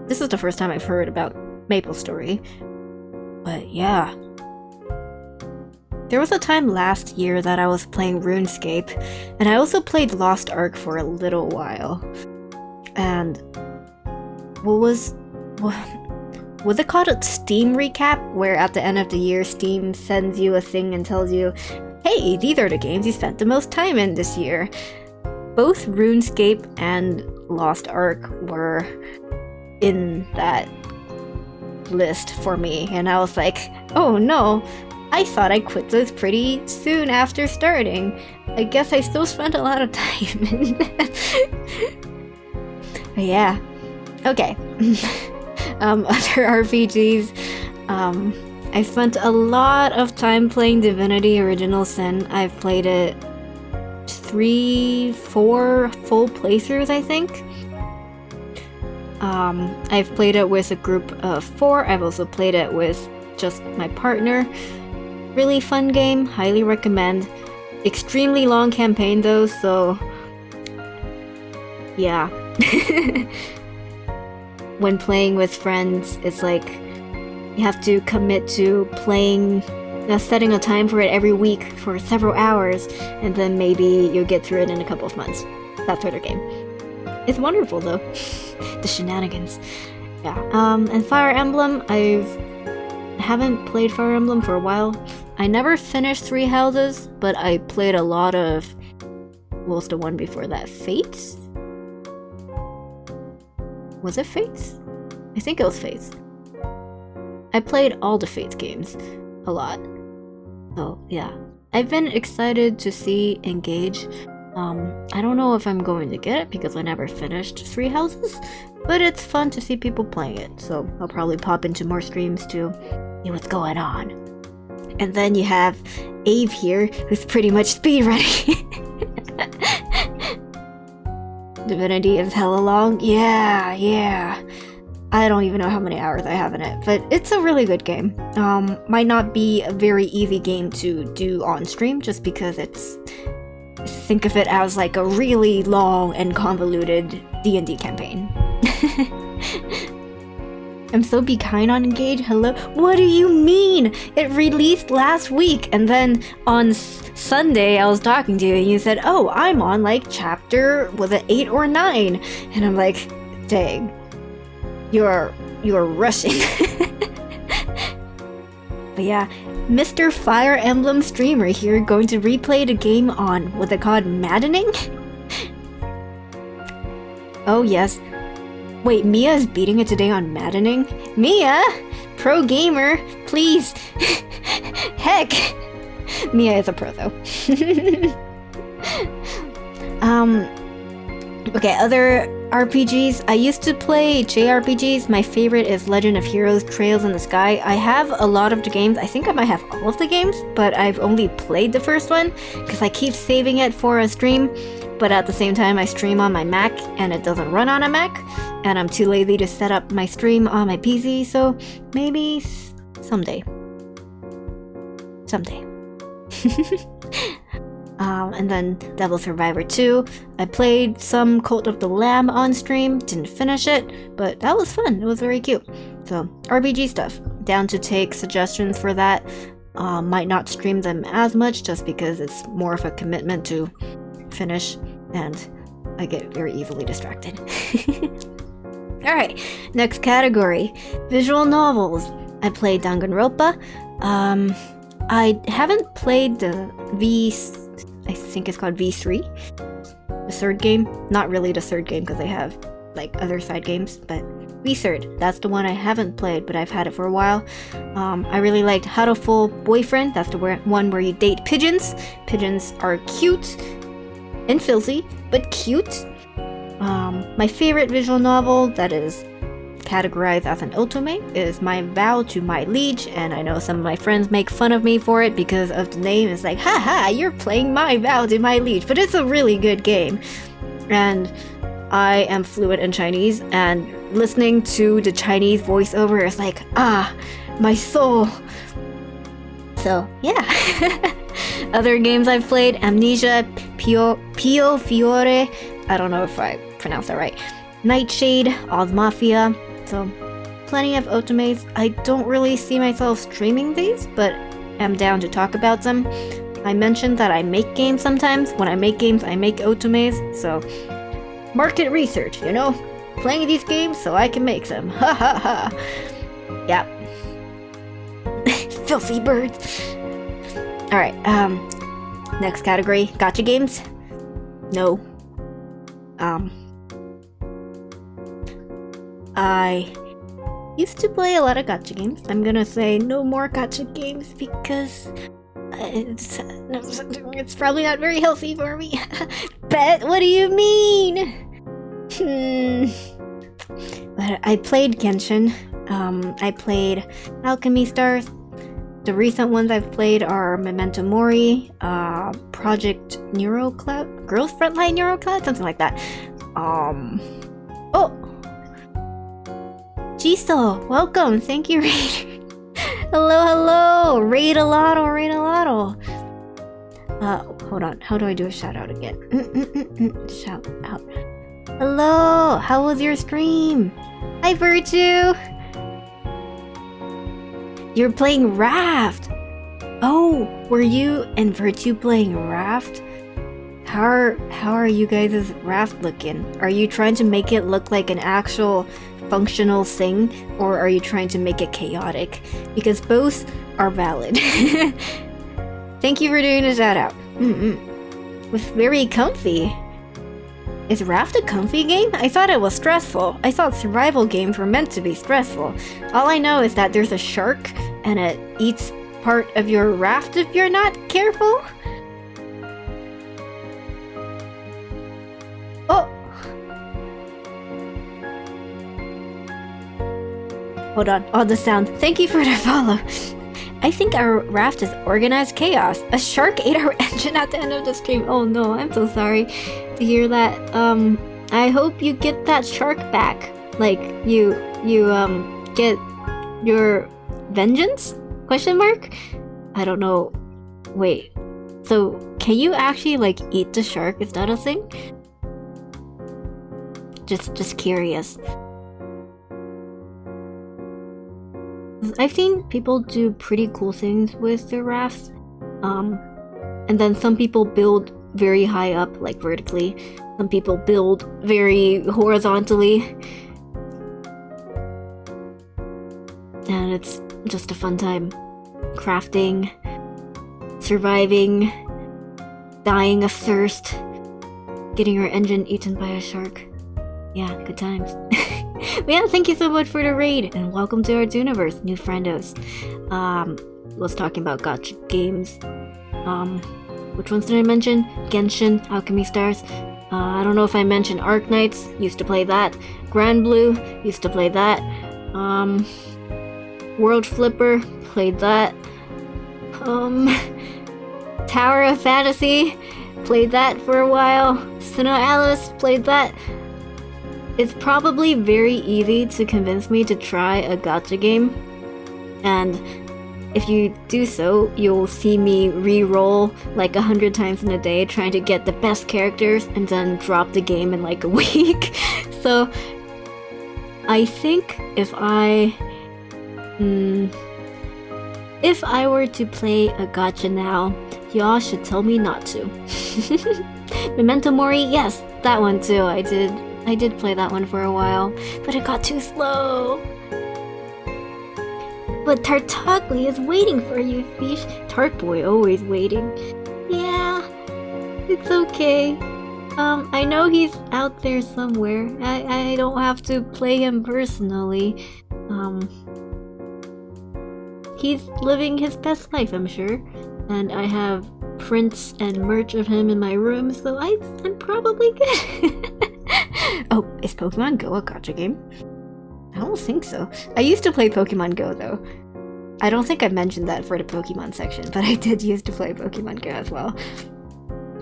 This is the first time I've heard about MapleStory. But yeah, There was a time last year that I was playing RuneScape, and I also played Lost Ark for a little while. And was it called a Steam recap, where at the end of the year Steam sends you a thing and tells you, hey, these are the games you spent the most time in this year. Both RuneScape and Lost Ark were in that list for me, and I was like, oh no, I thought I quit those pretty soon after starting. I guess I still spent a lot of time in but yeah. Okay. Other RPGs. I spent a lot of time playing Divinity Original Sin. I've played it 3-4 full playthroughs, I think. I've played it with a group of 4. I've also played it with just my partner. Really fun game, highly recommend. Extremely long campaign though, so yeah. When playing with friends, it's like you have to commit to playing, setting a time for it every week for several hours, and then maybe you'll get through it in a couple of months. That sort of game. It's wonderful though. The shenanigans. Yeah. And Fire Emblem, haven't played Fire Emblem for a while. I never finished Three Houses, but I played a lot of... What was the one before that? Fates? Was it Fates? I think it was Fates. I played all the Fates games. A lot. So, yeah. I've been excited to see Engage. I don't know if I'm going to get it because I never finished Three Houses, but it's fun to see people playing it, so I'll probably pop into more streams to see what's going on. And then you have Abe here, who's pretty much speedrunning. Divinity is hella long. Yeah. I don't even know how many hours I have in it, but it's a really good game. Might not be a very easy game to do on stream, just because think of it as like a really long and convoluted D&D campaign. I'm so behind on Engage. Hello? What do you mean? It released last week, and then on Sunday I was talking to you and you said, oh, I'm on like chapter, was it 8 or 9? And I'm like, dang, you're rushing. But yeah, Mr. Fire Emblem streamer here, going to replay the game on, what's it called, Maddening? Oh yes. Wait, Mia is beating it today on Maddening? Mia! Pro gamer, please! Heck! Mia is a pro though. Okay, other RPGs. I used to play JRPGs. My favorite is Legend of Heroes Trails in the Sky. I have a lot of the games. I think I might have all of the games, but I've only played the first one because I keep saving it for a stream. But at the same time, I stream on my Mac and it doesn't run on a Mac, and I'm too lazy to set up my stream on my PC, so maybe someday. And then Devil Survivor 2. I played some Cult of the Lamb on stream, didn't finish it, but that was fun. It was very cute. So, RPG stuff. Down to take suggestions for that. Might not stream them as much just because it's more of a commitment to finish, and I get very easily distracted. Alright, next category. Visual novels. I played Danganronpa. I haven't played the I think it's called V3, the third game. Not really the third game because they have like other side games, but V3rd, that's the one I haven't played, but I've had it for a while. I really liked Hatoful Boyfriend. That's the one where you date pigeons. Pigeons are cute and filthy, but cute. My favorite visual novel that is categorized as an otome is My Vow to My Liege, and I know some of my friends make fun of me for it because of the name. It's like, haha, you're playing My Vow to My Liege, but it's a really good game. And I am fluent in Chinese, and listening to the Chinese voiceover is like, my soul. So yeah. Other games I've played: Amnesia, Pio Fiore, I don't know if I pronounced that right, Nightshade, Oz Mafia. So plenty of otomes. I don't really see myself streaming these, but am down to talk about them. I mentioned that I make games sometimes. When I make games, I make otomes, so market research, you know? Playing these games so I can make them. Ha ha ha. Yeah. Filthy birds. Alright, next category, gacha games? No. I used to play a lot of gacha games. I'm gonna say no more gacha games because it's probably not very healthy for me. But what do you mean? But I played Genshin. I played Alchemy Stars. The recent ones I've played are Memento Mori, Project Neurocloud, Girls Frontline Neurocloud, something like that. Oh! Jisoo, welcome! Thank you, Raider! Hello, hello! Raid a lotto, raid a lotto! Hold on, how do I do a shout out again? Shout out. Hello! How was your stream? Hi, Virtue! You're playing Raft! Oh, were you and Virtue playing Raft? How are you guys' Raft looking? Are you trying to make it look like an actual functional thing, or are you trying to make it chaotic? Because both are valid. Thank you for doing a shout out. Was very comfy. Is Raft a comfy game? I thought it was stressful. I thought survival games were meant to be stressful. All I know is that there's a shark and it eats part of your raft if you're not careful. Oh! Hold on, the sound. Thank you for the follow. I think our raft is organized chaos. A shark ate our engine at the end of the stream. Oh no, I'm so sorry to hear that. I hope you get that shark back. Like, you get your vengeance? Question mark? I don't know. Wait. So, can you actually, like, eat the shark? Is that a thing? Just curious. I've seen people do pretty cool things with their rafts. And then some people build very high up, like vertically. Some people build very horizontally. And it's just a fun time. Crafting, surviving, dying of thirst, getting your engine eaten by a shark. Yeah, good times. But yeah, thank you so much for the raid, and welcome to our Tooniverse, new friendos. Was talking about gacha games. Which ones did I mention? Genshin, Alchemy Stars. I don't know if I mentioned Arc Knights, used to play that. Grand Blue, used to play that. World Flipper, played that. Tower of Fantasy, played that for a while. Sinnoh Alice, played that. It's probably very easy to convince me to try a gacha game, and if you do so, you'll see me re-roll like 100 times in a day trying to get the best characters and then drop the game in like a week. So I think if I were to play a gacha now, y'all should tell me not to. Memento Mori, yes, that one too. I did play that one for a while, but it got too slow. But Tartagli is waiting for you, Fish. Tart Boy always waiting. Yeah, it's okay. I know he's out there somewhere. I don't have to play him personally. He's living his best life, I'm sure. And I have prints and merch of him in my room, so I'm probably good. Oh, is Pokemon Go a gacha game? I don't think so. I used to play Pokemon Go though. I don't think I mentioned that for the Pokemon section, but I did used to play Pokemon Go as well.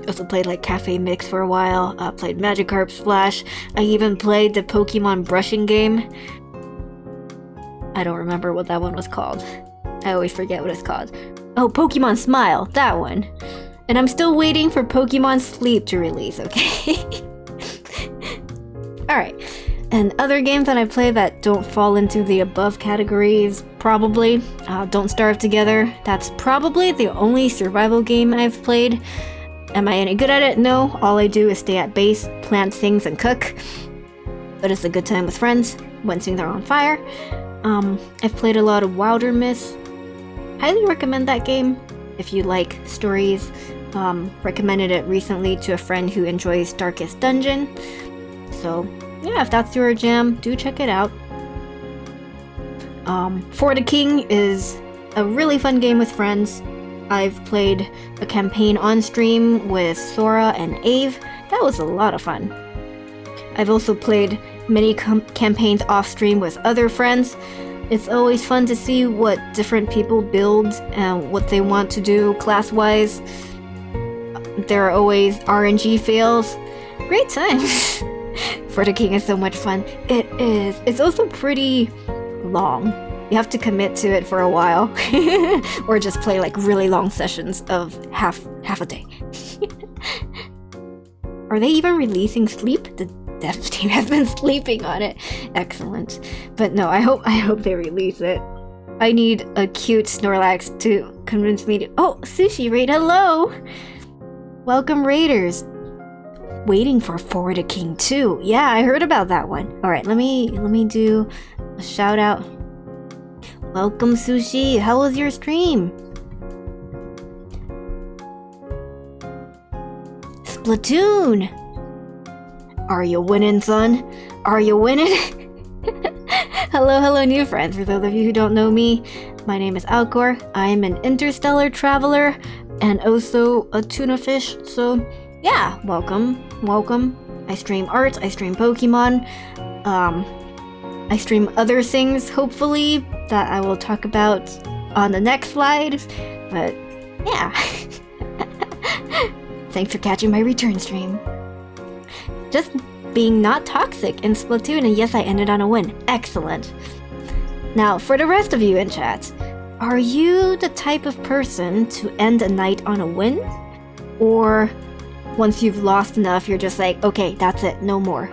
Also played like Cafe Mix for a while, played Magikarp Splash. I even played the Pokemon brushing game. I don't remember what that one was called. I always forget what it's called. Oh, Pokemon Smile, that one. And I'm still waiting for Pokemon Sleep to release, okay? Alright, And other games that I play that don't fall into the above categories, probably Don't Starve Together. That's probably the only survival game I've played. Am I any good at it? No. All I do is stay at base, plant things, and cook. But it's a good time with friends when things are on fire. I've played a lot of Wilderness. Highly recommend that game if you like stories. Recommended it recently to a friend who enjoys Darkest Dungeon. So yeah, if that's your jam, do check it out. For the King is a really fun game with friends. I've played a campaign on stream with Sora and Ave. That was a lot of fun. I've also played many campaigns off stream with other friends. It's always fun to see what different people build and what they want to do class-wise. There are always RNG fails. Great times! For the King is so much fun. It is. It's also pretty long. You have to commit to it for a while. Or just play like really long sessions of half a day. Are they even releasing Sleep? The dev team has been sleeping on it. Excellent. But no, I hope they release it. I need a cute Snorlax to convince me to— Oh, Sushi Raid, hello! Welcome, Raiders. Waiting for the King 2. Yeah, I heard about that one. Alright, let me do a shout out. Welcome, Sushi. How was your stream? Splatoon! Are you winning, son? Are you winning? Hello, new friends. For those of you who don't know me, my name is Alcor. I'm an interstellar traveler and also a tuna fish. So yeah, welcome. I stream art, I stream Pokemon, I stream other things, hopefully, that I will talk about on the next slide. But yeah. Thanks for catching my return stream. Just being not toxic in Splatoon, and yes, I ended on a win. Excellent. Now, for the rest of you in chat, are you the type of person to end a night on a win? Or once you've lost enough, you're just like, okay, that's it, no more?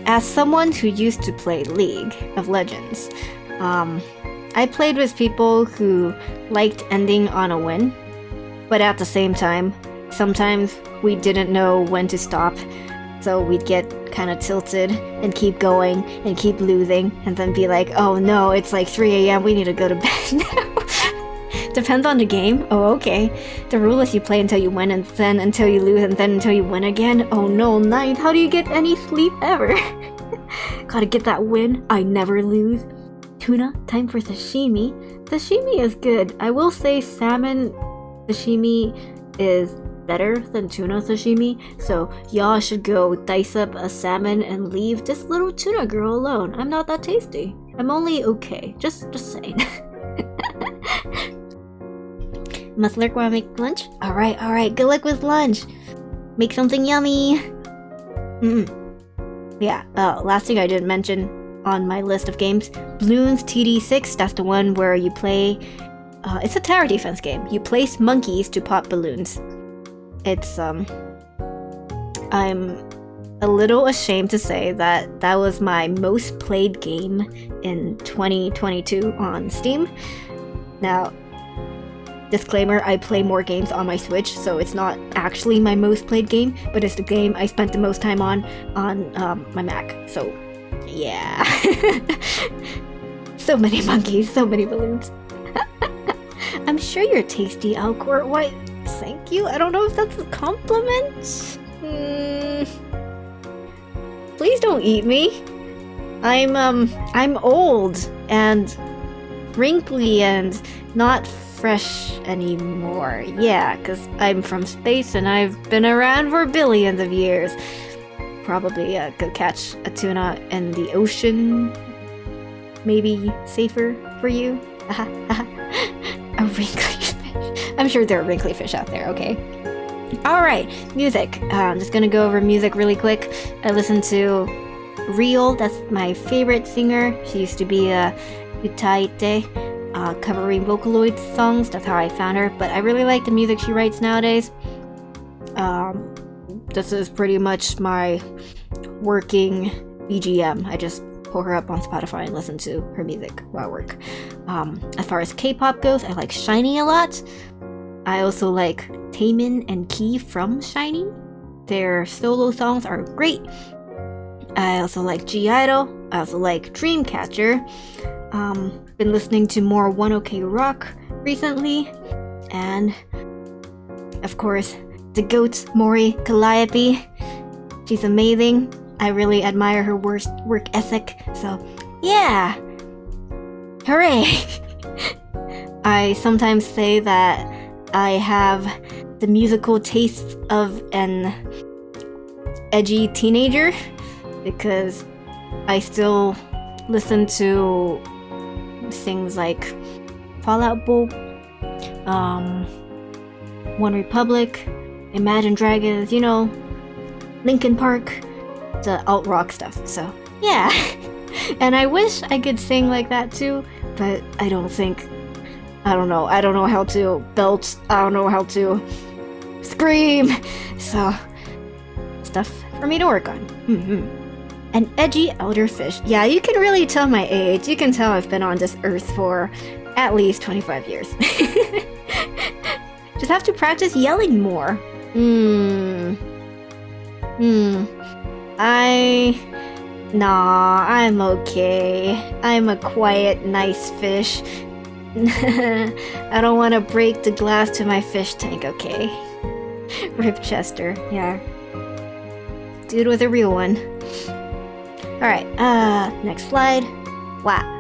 As someone who used to play League of Legends, I played with people who liked ending on a win, but at the same time, sometimes we didn't know when to stop, so we'd get kind of tilted and keep going and keep losing, and then be like, oh no, it's like 3 a.m, we need to go to bed now. Depends on the game. Oh, okay. The rule is you play until you win, and then until you lose, and then until you win again. Oh no, ninth. How do you get any sleep ever? Gotta get that win. I never lose. Tuna, time for sashimi. Sashimi is good. I will say salmon sashimi is better than tuna sashimi, so y'all should go dice up a salmon and leave this little tuna girl alone. I'm not that tasty. I'm only okay. Just saying. Must lurk while I make lunch? Alright, good luck with lunch. Make something yummy. Yeah, last thing I didn't mention on my list of games, Bloons TD6, that's the one where you play, it's a tower defense game. You place monkeys to pop balloons. It's, I'm a little ashamed to say that that was my most played game in 2022 on Steam. Now, disclaimer, I play more games on my Switch, so it's not actually my most played game, but it's the game I spent the most time on my Mac. So, yeah. So many monkeys, so many balloons. I'm sure you're tasty, Alcor. Why, thank you. I don't know if that's a compliment. Please don't eat me. I'm old and wrinkly and not fresh anymore. Yeah, because I'm from space and I've been around for billions of years. Probably go catch a tuna in the ocean. Maybe safer for you. A wrinkly fish. I'm sure there are wrinkly fish out there, okay? Alright, music. I'm just gonna go over music really quick. I listened to Real, that's my favorite singer. She used to be a Utaite, covering Vocaloid songs. That's how I found her, but I really like the music she writes nowadays. This is pretty much my working BGM. I just pull her up on Spotify and listen to her music while I work. As far as K-pop goes, I like SHINee a lot. I also like Taemin and Key from SHINee. Their solo songs are great. I also like G-Idol. I also like Dreamcatcher. Been listening to more 1OK Rock recently. And, of course, the GOAT, Mori Calliope. She's amazing. I really admire her work ethic. So, yeah. Hooray! I sometimes say that I have the musical tastes of an edgy teenager because I still listen to things like Fallout Boy, One Republic, Imagine Dragons, you know, Linkin Park, the alt rock stuff. So yeah. And I wish I could sing like that too, but I don't know how to belt, I don't know how to scream, so stuff for me to work on. An edgy elderfish. Yeah, you can really tell my age. You can tell I've been on this earth for at least 25 years. Just have to practice yelling more. Nah, I'm okay. I'm a quiet, nice fish. I don't want to break the glass to my fish tank, okay? Rip Chester, yeah. Dude was a real one. Alright, next slide. Wow.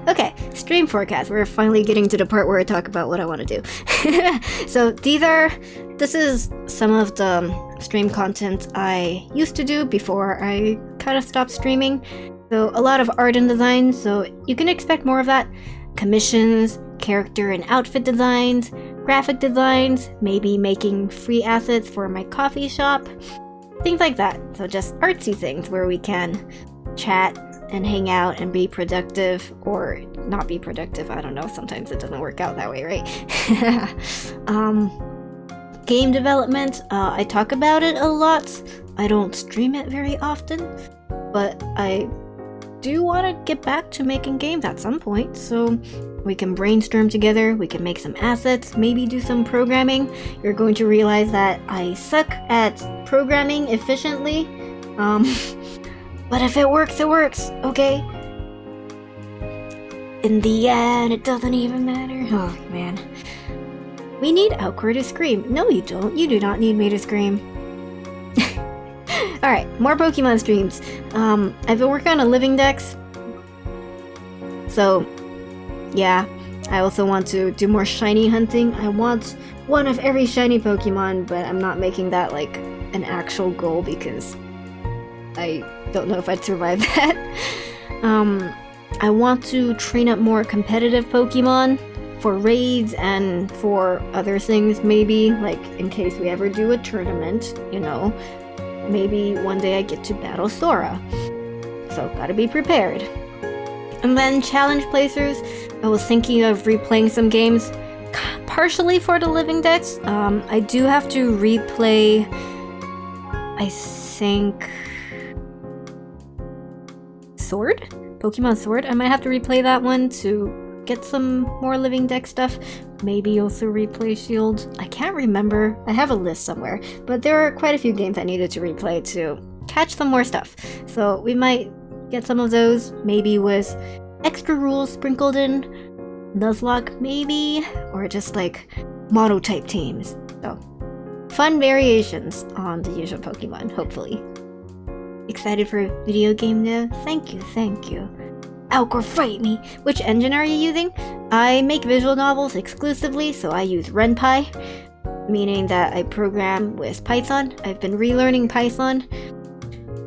Okay, stream forecast. We're finally getting to the part where I talk about what I want to do. So this is some of the stream content I used to do before I kind of stopped streaming. So a lot of art and design, so you can expect more of that. Commissions, character and outfit designs, graphic designs, maybe making free assets for my coffee shop, things like that. So just artsy things where we can chat and hang out and be productive or not be productive. I don't know, sometimes it doesn't work out that way, right? Game development, I talk about it a lot. I don't stream it very often, but I do want to get back to making games at some point, so we can brainstorm together, we can make some assets, maybe do some programming. You're going to realize that I suck at programming efficiently, but if it works, okay? In the end, it doesn't even matter. Oh, man. We need Alcor to scream. No, you don't. You do not need me to scream. Alright, more Pokemon streams. I've been working on a living dex. So, yeah. I also want to do more shiny hunting. I want one of every shiny Pokemon, but I'm not making that like an actual goal because I don't know if I'd survive that. I want to train up more competitive Pokemon for raids and for other things, maybe, like in case we ever do a tournament, you know. Maybe one day I get to battle Sora. So, gotta be prepared. And then challenge placers. I was thinking of replaying some games, partially for the living dex. I do have to replay, I think, Sword? Pokemon Sword? I might have to replay that one to get some more living dex stuff. Maybe also replay Shield. I can't remember. I have a list somewhere. But there are quite a few games I needed to replay to catch some more stuff. So we might get some of those, maybe with extra rules sprinkled in. Nuzlocke, maybe? Or just like mono-type teams. So, fun variations on the usual Pokemon, hopefully. Excited for a video game now? Thank you. Alcor, fight me! Which engine are you using? I make visual novels exclusively, so I use RenPy, meaning that I program with Python. I've been relearning Python,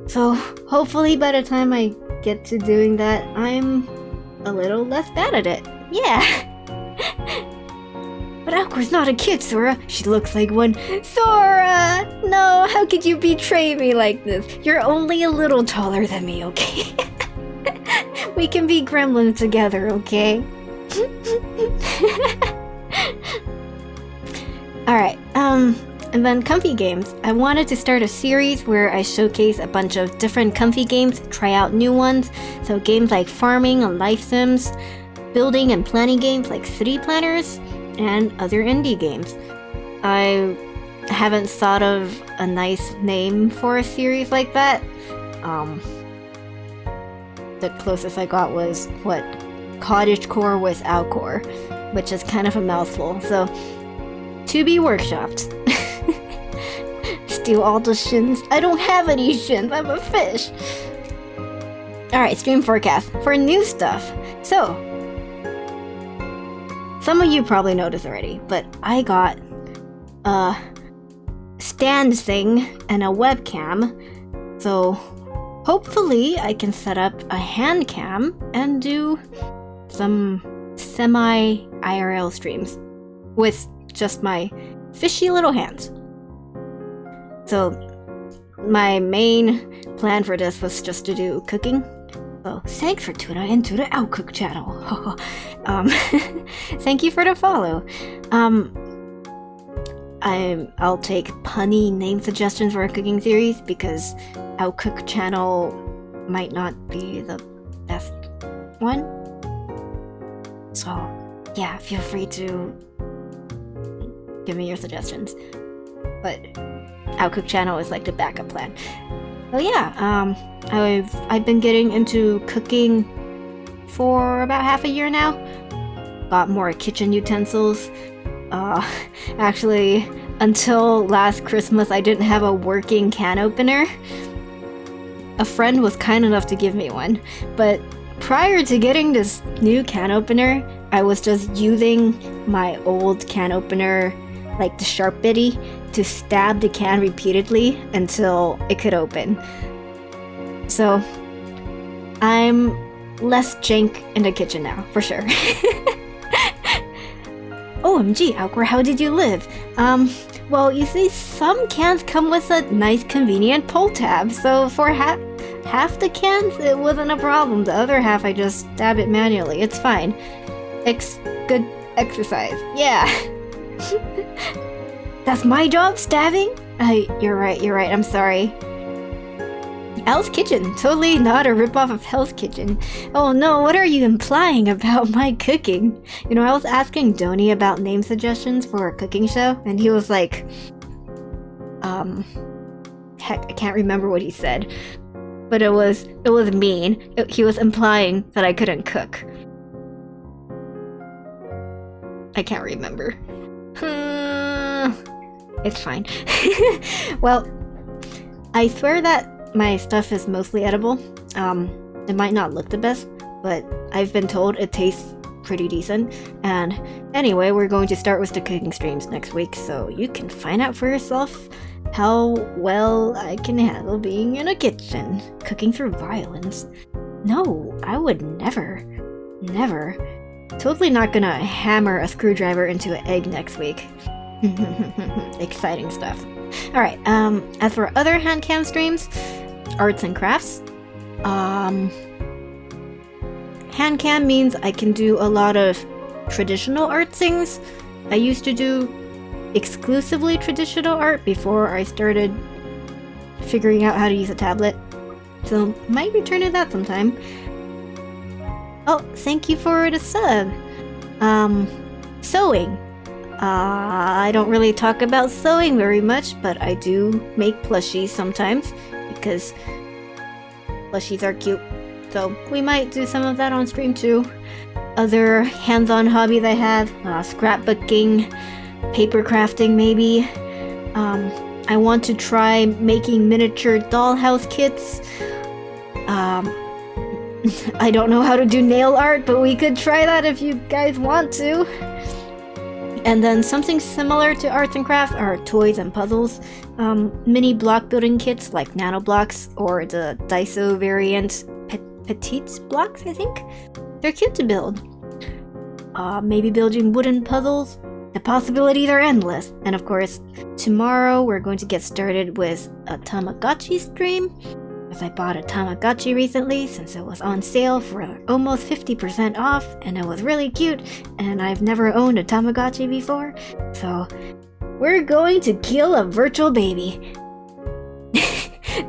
so hopefully by the time I get to doing that, I'm a little less bad at it. Yeah! But Alcor's not a kid, Sora. She looks like one. Sora! No, how could you betray me like this? You're only a little taller than me, okay? We can be gremlins together, okay? Alright, And then comfy games. I wanted to start a series where I showcase a bunch of different comfy games, try out new ones. So games like farming and life sims, building and planning games like city planners, and other indie games. I haven't thought of a nice name for a series like that. The closest I got was cottagecore with Alcor, which is kind of a mouthful. So, to be workshopped. Steal all the shins. I don't have any shins. I'm a fish. Alright, stream forecast for new stuff. So, some of you probably noticed already, but I got a stand thing and a webcam. So, hopefully I can set up a hand cam and do some semi-IRL streams with just my fishy little hands. So, my main plan for this was just to do cooking. So, thanks for tuning into the AlcorChannel. Thank you for the follow. I'll take punny name suggestions for a cooking series because AlcorChannel might not be the best one. So, yeah, feel free to give me your suggestions. But AlcorChannel is like the backup plan. So yeah, I've been getting into cooking for about half a year now. Got more kitchen utensils. Actually, until last Christmas, I didn't have a working can opener. A friend was kind enough to give me one, but prior to getting this new can opener, I was just using my old can opener, like the sharp bitty, to stab the can repeatedly until it could open. So, I'm less jank in the kitchen now, for sure. OMG, Alcor, how did you live? Well, you see, some cans come with a nice convenient pull tab, so for half the cans, it wasn't a problem. The other half, I just stab it manually. It's fine. Good exercise. Yeah. That's my job, stabbing? You're right, I'm sorry. Hell's Kitchen, totally not a ripoff of Hell's Kitchen. Oh no, what are you implying about my cooking? You know, I was asking Donnie about name suggestions for a cooking show, and he was like, heck, I can't remember what he said, but it was mean. He was implying that I couldn't cook. I can't remember. It's fine. Well, I swear that my stuff is mostly edible. It might not look the best, but I've been told it tastes pretty decent. And anyway, we're going to start with the cooking streams next week, so you can find out for yourself how well I can handle being in a kitchen, cooking through violence. No, I would never. Totally not gonna hammer a screwdriver into an egg next week. Exciting stuff. Alright, as for other hand cam streams, arts and crafts, hand cam means I can do a lot of traditional art things. I used to do exclusively traditional art before I started figuring out how to use a tablet, so might return to that sometime. Oh, thank you for the sub. Sewing. I don't really talk about sewing very much, but I do make plushies sometimes because plushies are cute. So we might do some of that on stream too. Other hands-on hobbies I have, scrapbooking, paper crafting maybe. I want to try making miniature dollhouse kits. I don't know how to do nail art, but we could try that if you guys want to. And then something similar to arts and crafts are toys and puzzles. Mini block building kits like nano blocks or the Daiso variant petite blocks, I think. They're cute to build. Maybe building wooden puzzles. The possibilities are endless. And of course, tomorrow we're going to get started with a Tamagotchi stream. As I bought a Tamagotchi recently since it was on sale for almost 50% off, and it was really cute, and I've never owned a Tamagotchi before, so We're going to kill a virtual baby.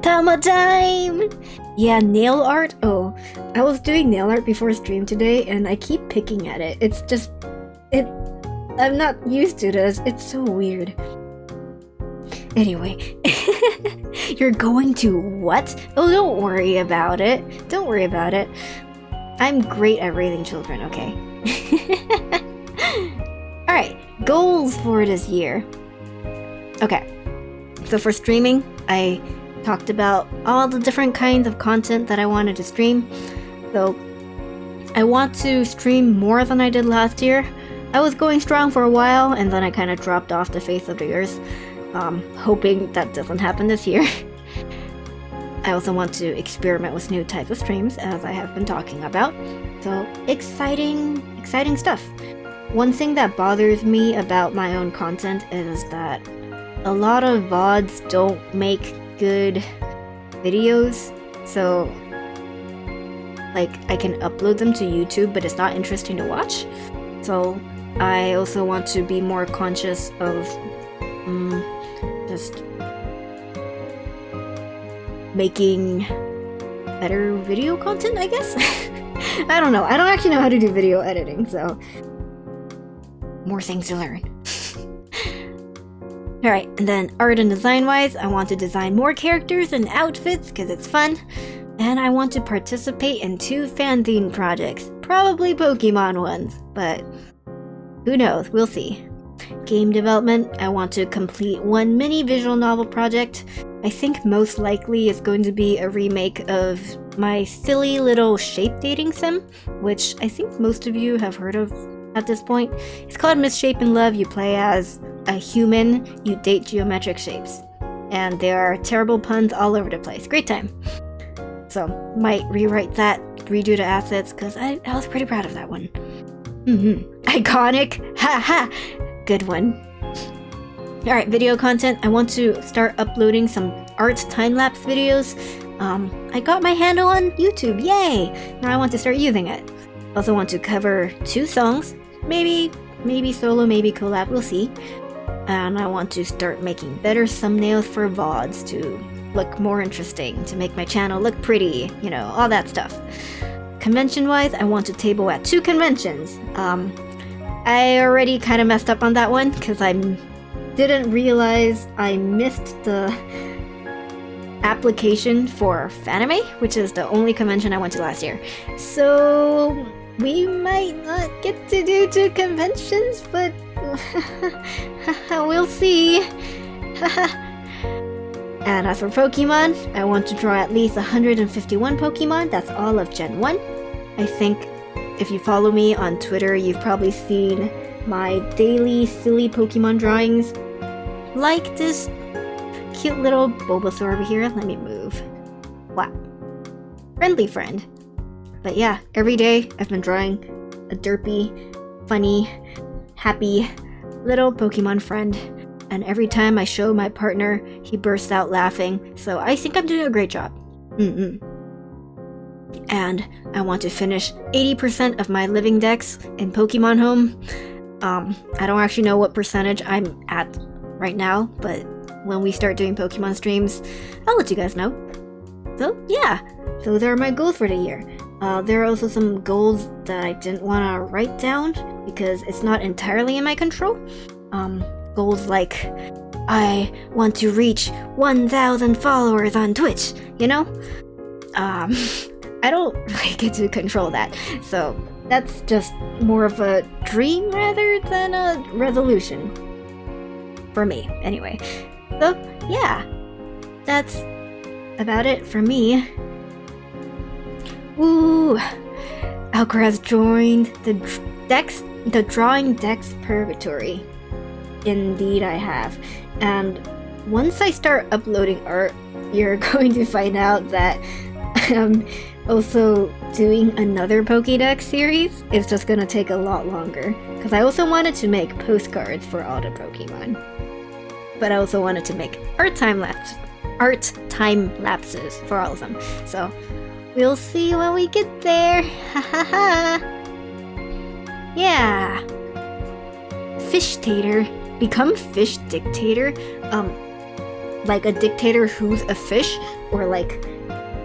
Tama time! Yeah, nail art? Oh, I was doing nail art before stream today and I keep picking at it. It's just... I'm not used to this. It's so weird. Anyway. You're going to what? Oh, don't worry about it. Don't worry about it. I'm great at raising children, okay? Alright, goals for this year. Okay, so for streaming, I talked about all the different kinds of content that I wanted to stream. So, I want to stream more than I did last year. I was going strong for a while, and then I kind of dropped off the face of the earth. Hoping that doesn't happen this year. I also want to experiment with new types of streams, as I have been talking about. So, exciting stuff. One thing that bothers me about my own content is that a lot of VODs don't make good videos. So, like, I can upload them to YouTube, but it's not interesting to watch. So, I also want to be more conscious of just making better video content, I guess? I don't know. I don't actually know how to do video editing, so more things to learn. Alright, and then art and design-wise, I want to design more characters and outfits because it's fun. And I want to participate in 2 fan-themed projects. Probably Pokemon ones, but who knows? We'll see. Game development, I want to complete 1 mini visual novel project. I think most likely it's going to be a remake of my silly little shape dating sim, which I think most of you have heard of at this point. It's called Misshapen Love. You play as a human, you date geometric shapes. And there are terrible puns all over the place. Great time. So, might rewrite that, redo the assets, because I was pretty proud of that one. Iconic! Ha ha! Good one. Alright, video content. I want to start uploading some art time-lapse videos. I got my handle on YouTube, yay! Now I want to start using it. Also want to cover 2 songs. Maybe solo, maybe collab, we'll see. And I want to start making better thumbnails for VODs to look more interesting, to make my channel look pretty, you know, all that stuff. Convention-wise, I want to table at 2 conventions. I already kind of messed up on that one because I didn't realize I missed the application for Fanime, which is the only convention I went to last year. So we might not get to do 2 conventions, but we'll see. And as for Pokemon, I want to draw at least 151 Pokemon. That's all of Gen 1. I think if you follow me on Twitter, you've probably seen my daily silly Pokemon drawings. Like this cute little Bulbasaur over here. Let me move. Wow. Friendly friend. But yeah, every day I've been drawing a derpy, funny, happy little Pokemon friend. And every time I show my partner, he bursts out laughing. So I think I'm doing a great job. And I want to finish 80% of my living dex in Pokemon Home. I don't actually know what percentage I'm at right now, but when we start doing Pokemon streams, I'll let you guys know. So yeah, those are my goals for the year. There are also some goals that I didn't want to write down because it's not entirely in my control. Goals like, I want to reach 1,000 followers on Twitch, you know? I don't really get to control that, so that's just more of a dream rather than a resolution. For me, anyway. So, yeah. That's about it for me. Woo! Alcor has joined the Drawing Dex Purgatory. Indeed I have. And once I start uploading art, you're going to find out that I'm also doing another Pokédex series. It's just gonna take a lot longer. Because I also wanted to make postcards for all the Pokemon. But I also wanted to make art time lapses for all of them. So we'll see when we get there. Ha ha ha. Yeah. Fish tater. become fish dictator, like a dictator who's a fish, or like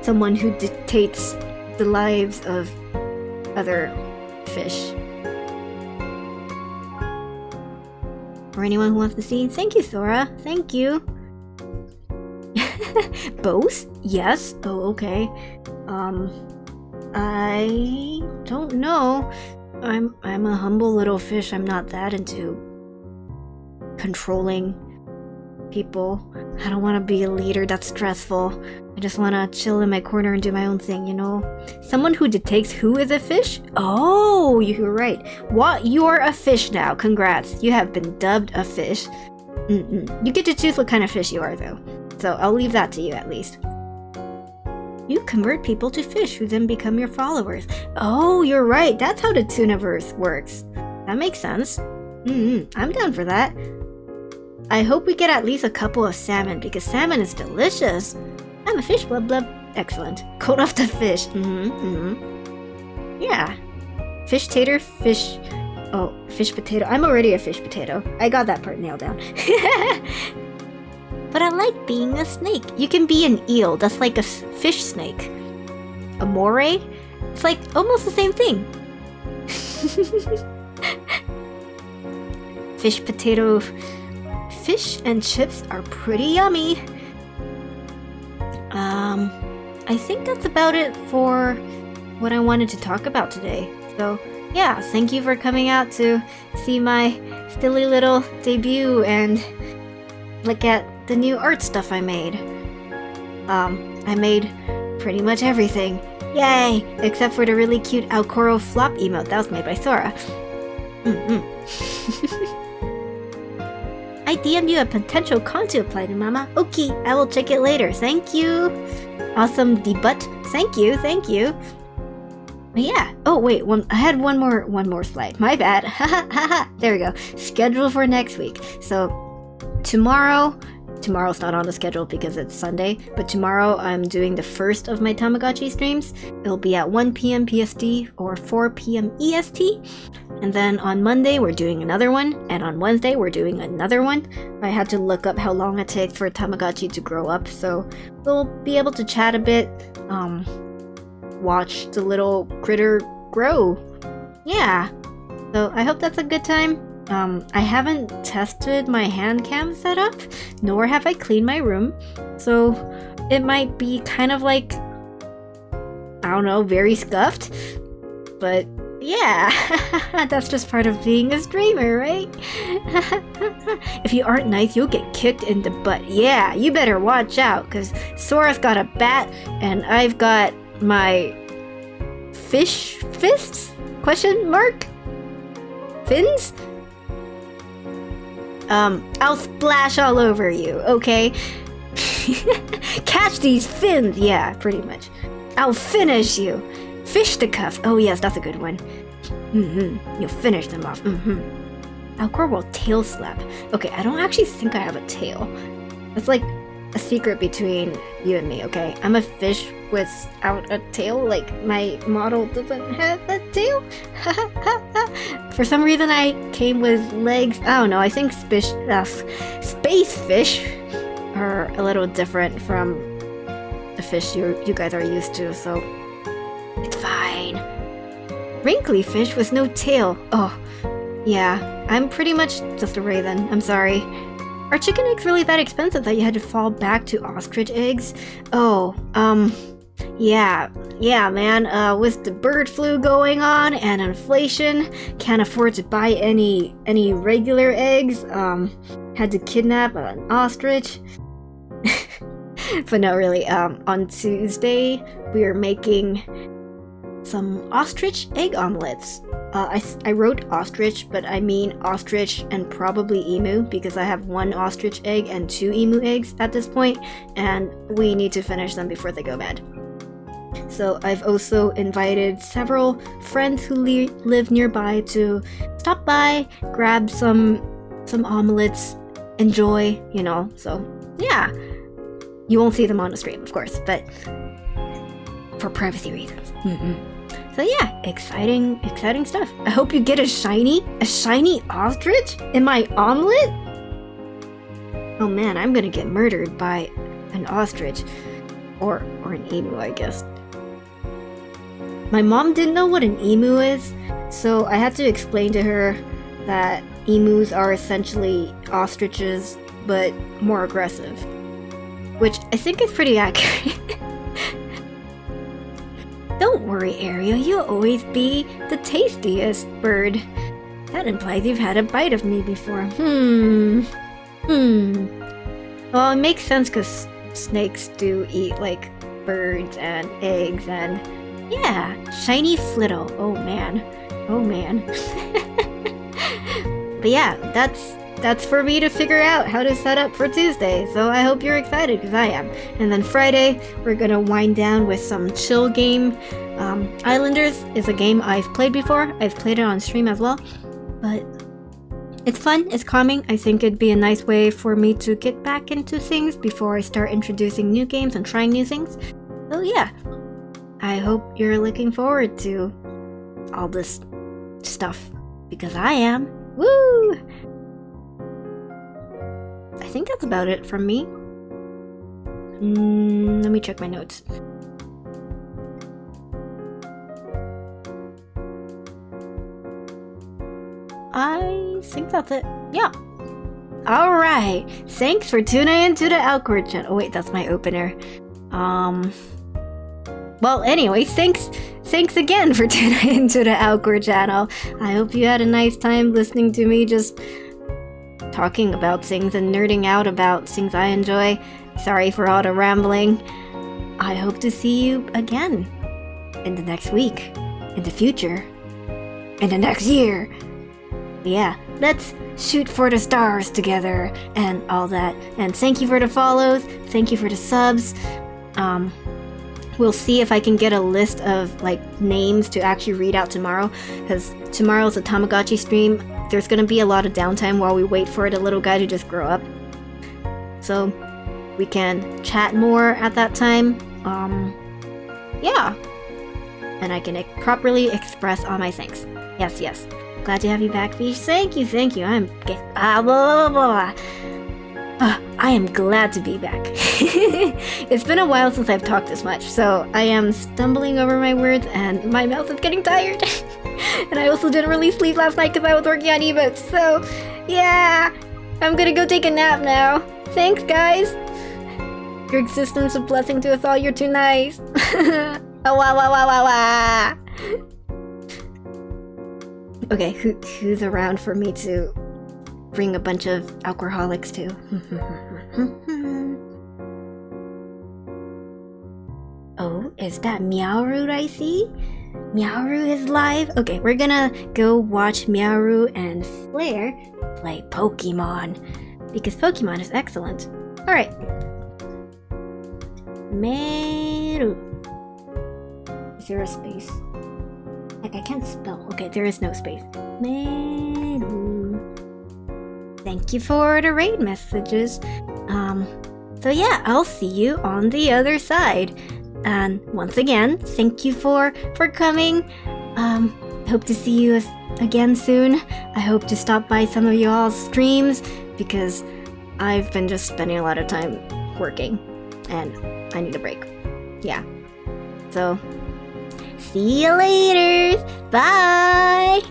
someone who dictates the lives of other fish. Or anyone who wants to see. Thank you, Sora. Thank you. Both? Yes. Oh, okay. I don't know. I'm a humble little fish. I'm not that into controlling people. I don't want to be a leader. That's stressful. I just want to chill in my corner and do my own thing, you know? Someone who dictates who is a fish? Oh, you're right. What? You're a fish now. Congrats. You have been dubbed a fish. You get to choose what kind of fish you are, though. So I'll leave that to you, at least. You convert people to fish who then become your followers. Oh, you're right. That's how the Tunaverse works. That makes sense. I'm down for that. I hope we get at least a couple of salmon, because salmon is delicious. I'm a fish, blub blub. Excellent. Coat off the fish. Yeah. Fish tater, fish... Oh, fish potato. I'm already a fish potato. I got that part nailed down. But I like being a snake. You can be an eel. That's like a fish snake. A moray? It's like almost the same thing. Fish potato... Fish and chips are pretty yummy. I think that's about it for what I wanted to talk about today. So, yeah, thank you for coming out to see my silly little debut and look at the new art stuff I made. I made pretty much everything. Yay! Except for the really cute Alcor flop emote that was made by Sora. I DM'd you a potential con to apply to, Mama. Okay, I will check it later. Thank you. Awesome debut. Thank you. But yeah. Oh wait, I had one more slide. My bad. There we go. Schedule for next week. So tomorrow's not on the schedule because it's Sunday, but tomorrow I'm doing the first of my Tamagotchi streams. It'll be at 1 p.m. PST or 4 p.m. EST. And then on Monday we're doing another one, and on Wednesday we're doing another one. I had to look up how long it takes for a Tamagotchi to grow up, so we'll be able to chat a bit, watch the little critter grow. Yeah, so I hope that's a good time. I haven't tested my hand cam setup, nor have I cleaned my room, so it might be kind of like, I don't know, very scuffed, but yeah, that's just part of being a streamer, right? If you aren't nice, you'll get kicked in the butt. Yeah, you better watch out, because Sora's got a bat, and I've got my fish fists? Question mark? Fins? I'll splash all over you, okay? Catch these fins! Yeah, pretty much. I'll finish you! Fisticuffs! Oh yes, that's a good one. You'll finish them off. Alcor will tail slap. Okay, I don't actually think I have a tail. That's like a secret between you and me, okay? I'm a fish without a tail. Like, my model doesn't have a tail. For some reason I came with legs. I don't know, I think space fish are a little different from the fish you guys are used to, so it's fine. Wrinkly fish with no tail. Oh, yeah, I'm pretty much just a raven. I'm sorry. Are chicken eggs really that expensive that you had to fall back to ostrich eggs? Oh, yeah, man. With the bird flu going on and inflation, can't afford to buy any regular eggs. Had to kidnap an ostrich. But no, really. On Tuesday, we are making some ostrich egg omelets. I wrote ostrich, but I mean ostrich and probably emu, because I have 1 ostrich egg and 2 emu eggs at this point, and we need to finish them before they go bad. So I've also invited several friends who live nearby to stop by, grab some omelets, enjoy, you know, so yeah. You won't see them on the stream, of course, but for privacy reasons. So yeah, exciting stuff. I hope you get a shiny ostrich in my omelet. Oh man, I'm gonna get murdered by an ostrich. Or an emu, I guess. My mom didn't know what an emu is, so I had to explain to her that emus are essentially ostriches, but more aggressive. Which I think is pretty accurate. Don't worry, Ariel, you'll always be the tastiest bird. That implies you've had a bite of me before. Well, it makes sense because snakes do eat, like, birds and eggs and... yeah, shiny flittle. Oh man. Oh man. But yeah, that's for me to figure out how to set up for Tuesday, so I hope you're excited, because I am. And then Friday, we're gonna wind down with some chill game. Islanders is a game I've played before. I've played it on stream as well. But it's fun, it's calming. I think it'd be a nice way for me to get back into things before I start introducing new games and trying new things. So yeah, I hope you're looking forward to all this stuff, because I am. Woo! I think that's about it from me. Let me check my notes. I think that's it. Yeah. Alright. Thanks for tuning into the Alcor Channel. Oh wait, that's my opener. Well, anyway, thanks again for tuning into the Alcor Channel. I hope you had a nice time listening to me just talking about things and nerding out about things I enjoy. Sorry for all the rambling. I hope to see you again in the next week, in the future, in the next year. Yeah, let's shoot for the stars together and all that. And thank you for the follows. Thank you for the subs. We'll see if I can get a list of like names to actually read out tomorrow, because tomorrow's a Tamagotchi stream. There's gonna be a lot of downtime while we wait for the little guy to just grow up, so we can chat more at that time. Yeah, and I can properly express all my thanks. Yes. Glad to have you back, Fish. Thank you. I am glad to be back. It's been a while since I've talked this much, so I am stumbling over my words and my mouth is getting tired. And I also didn't really sleep last night because I was working on emotes, so yeah, I'm gonna go take a nap now. Thanks, guys. Your existence is a blessing to us all. You're too nice. Okay, who's around for me to bring a bunch of alcoholics to? Oh, is that Meowru I see? Meowru is live? Okay, we're gonna go watch Meowru and Flare play Pokemon, because Pokemon is excellent. Alright. Meru. Is there a space? Like, I can't spell. Okay, there is no space. Meru. Thank you for the raid messages. So yeah, I'll see you on the other side. And once again, thank you for coming. Hope to see you again soon. I hope to stop by some of y'all's streams, because I've been just spending a lot of time working and I need a break. Yeah. So, see you later. Bye.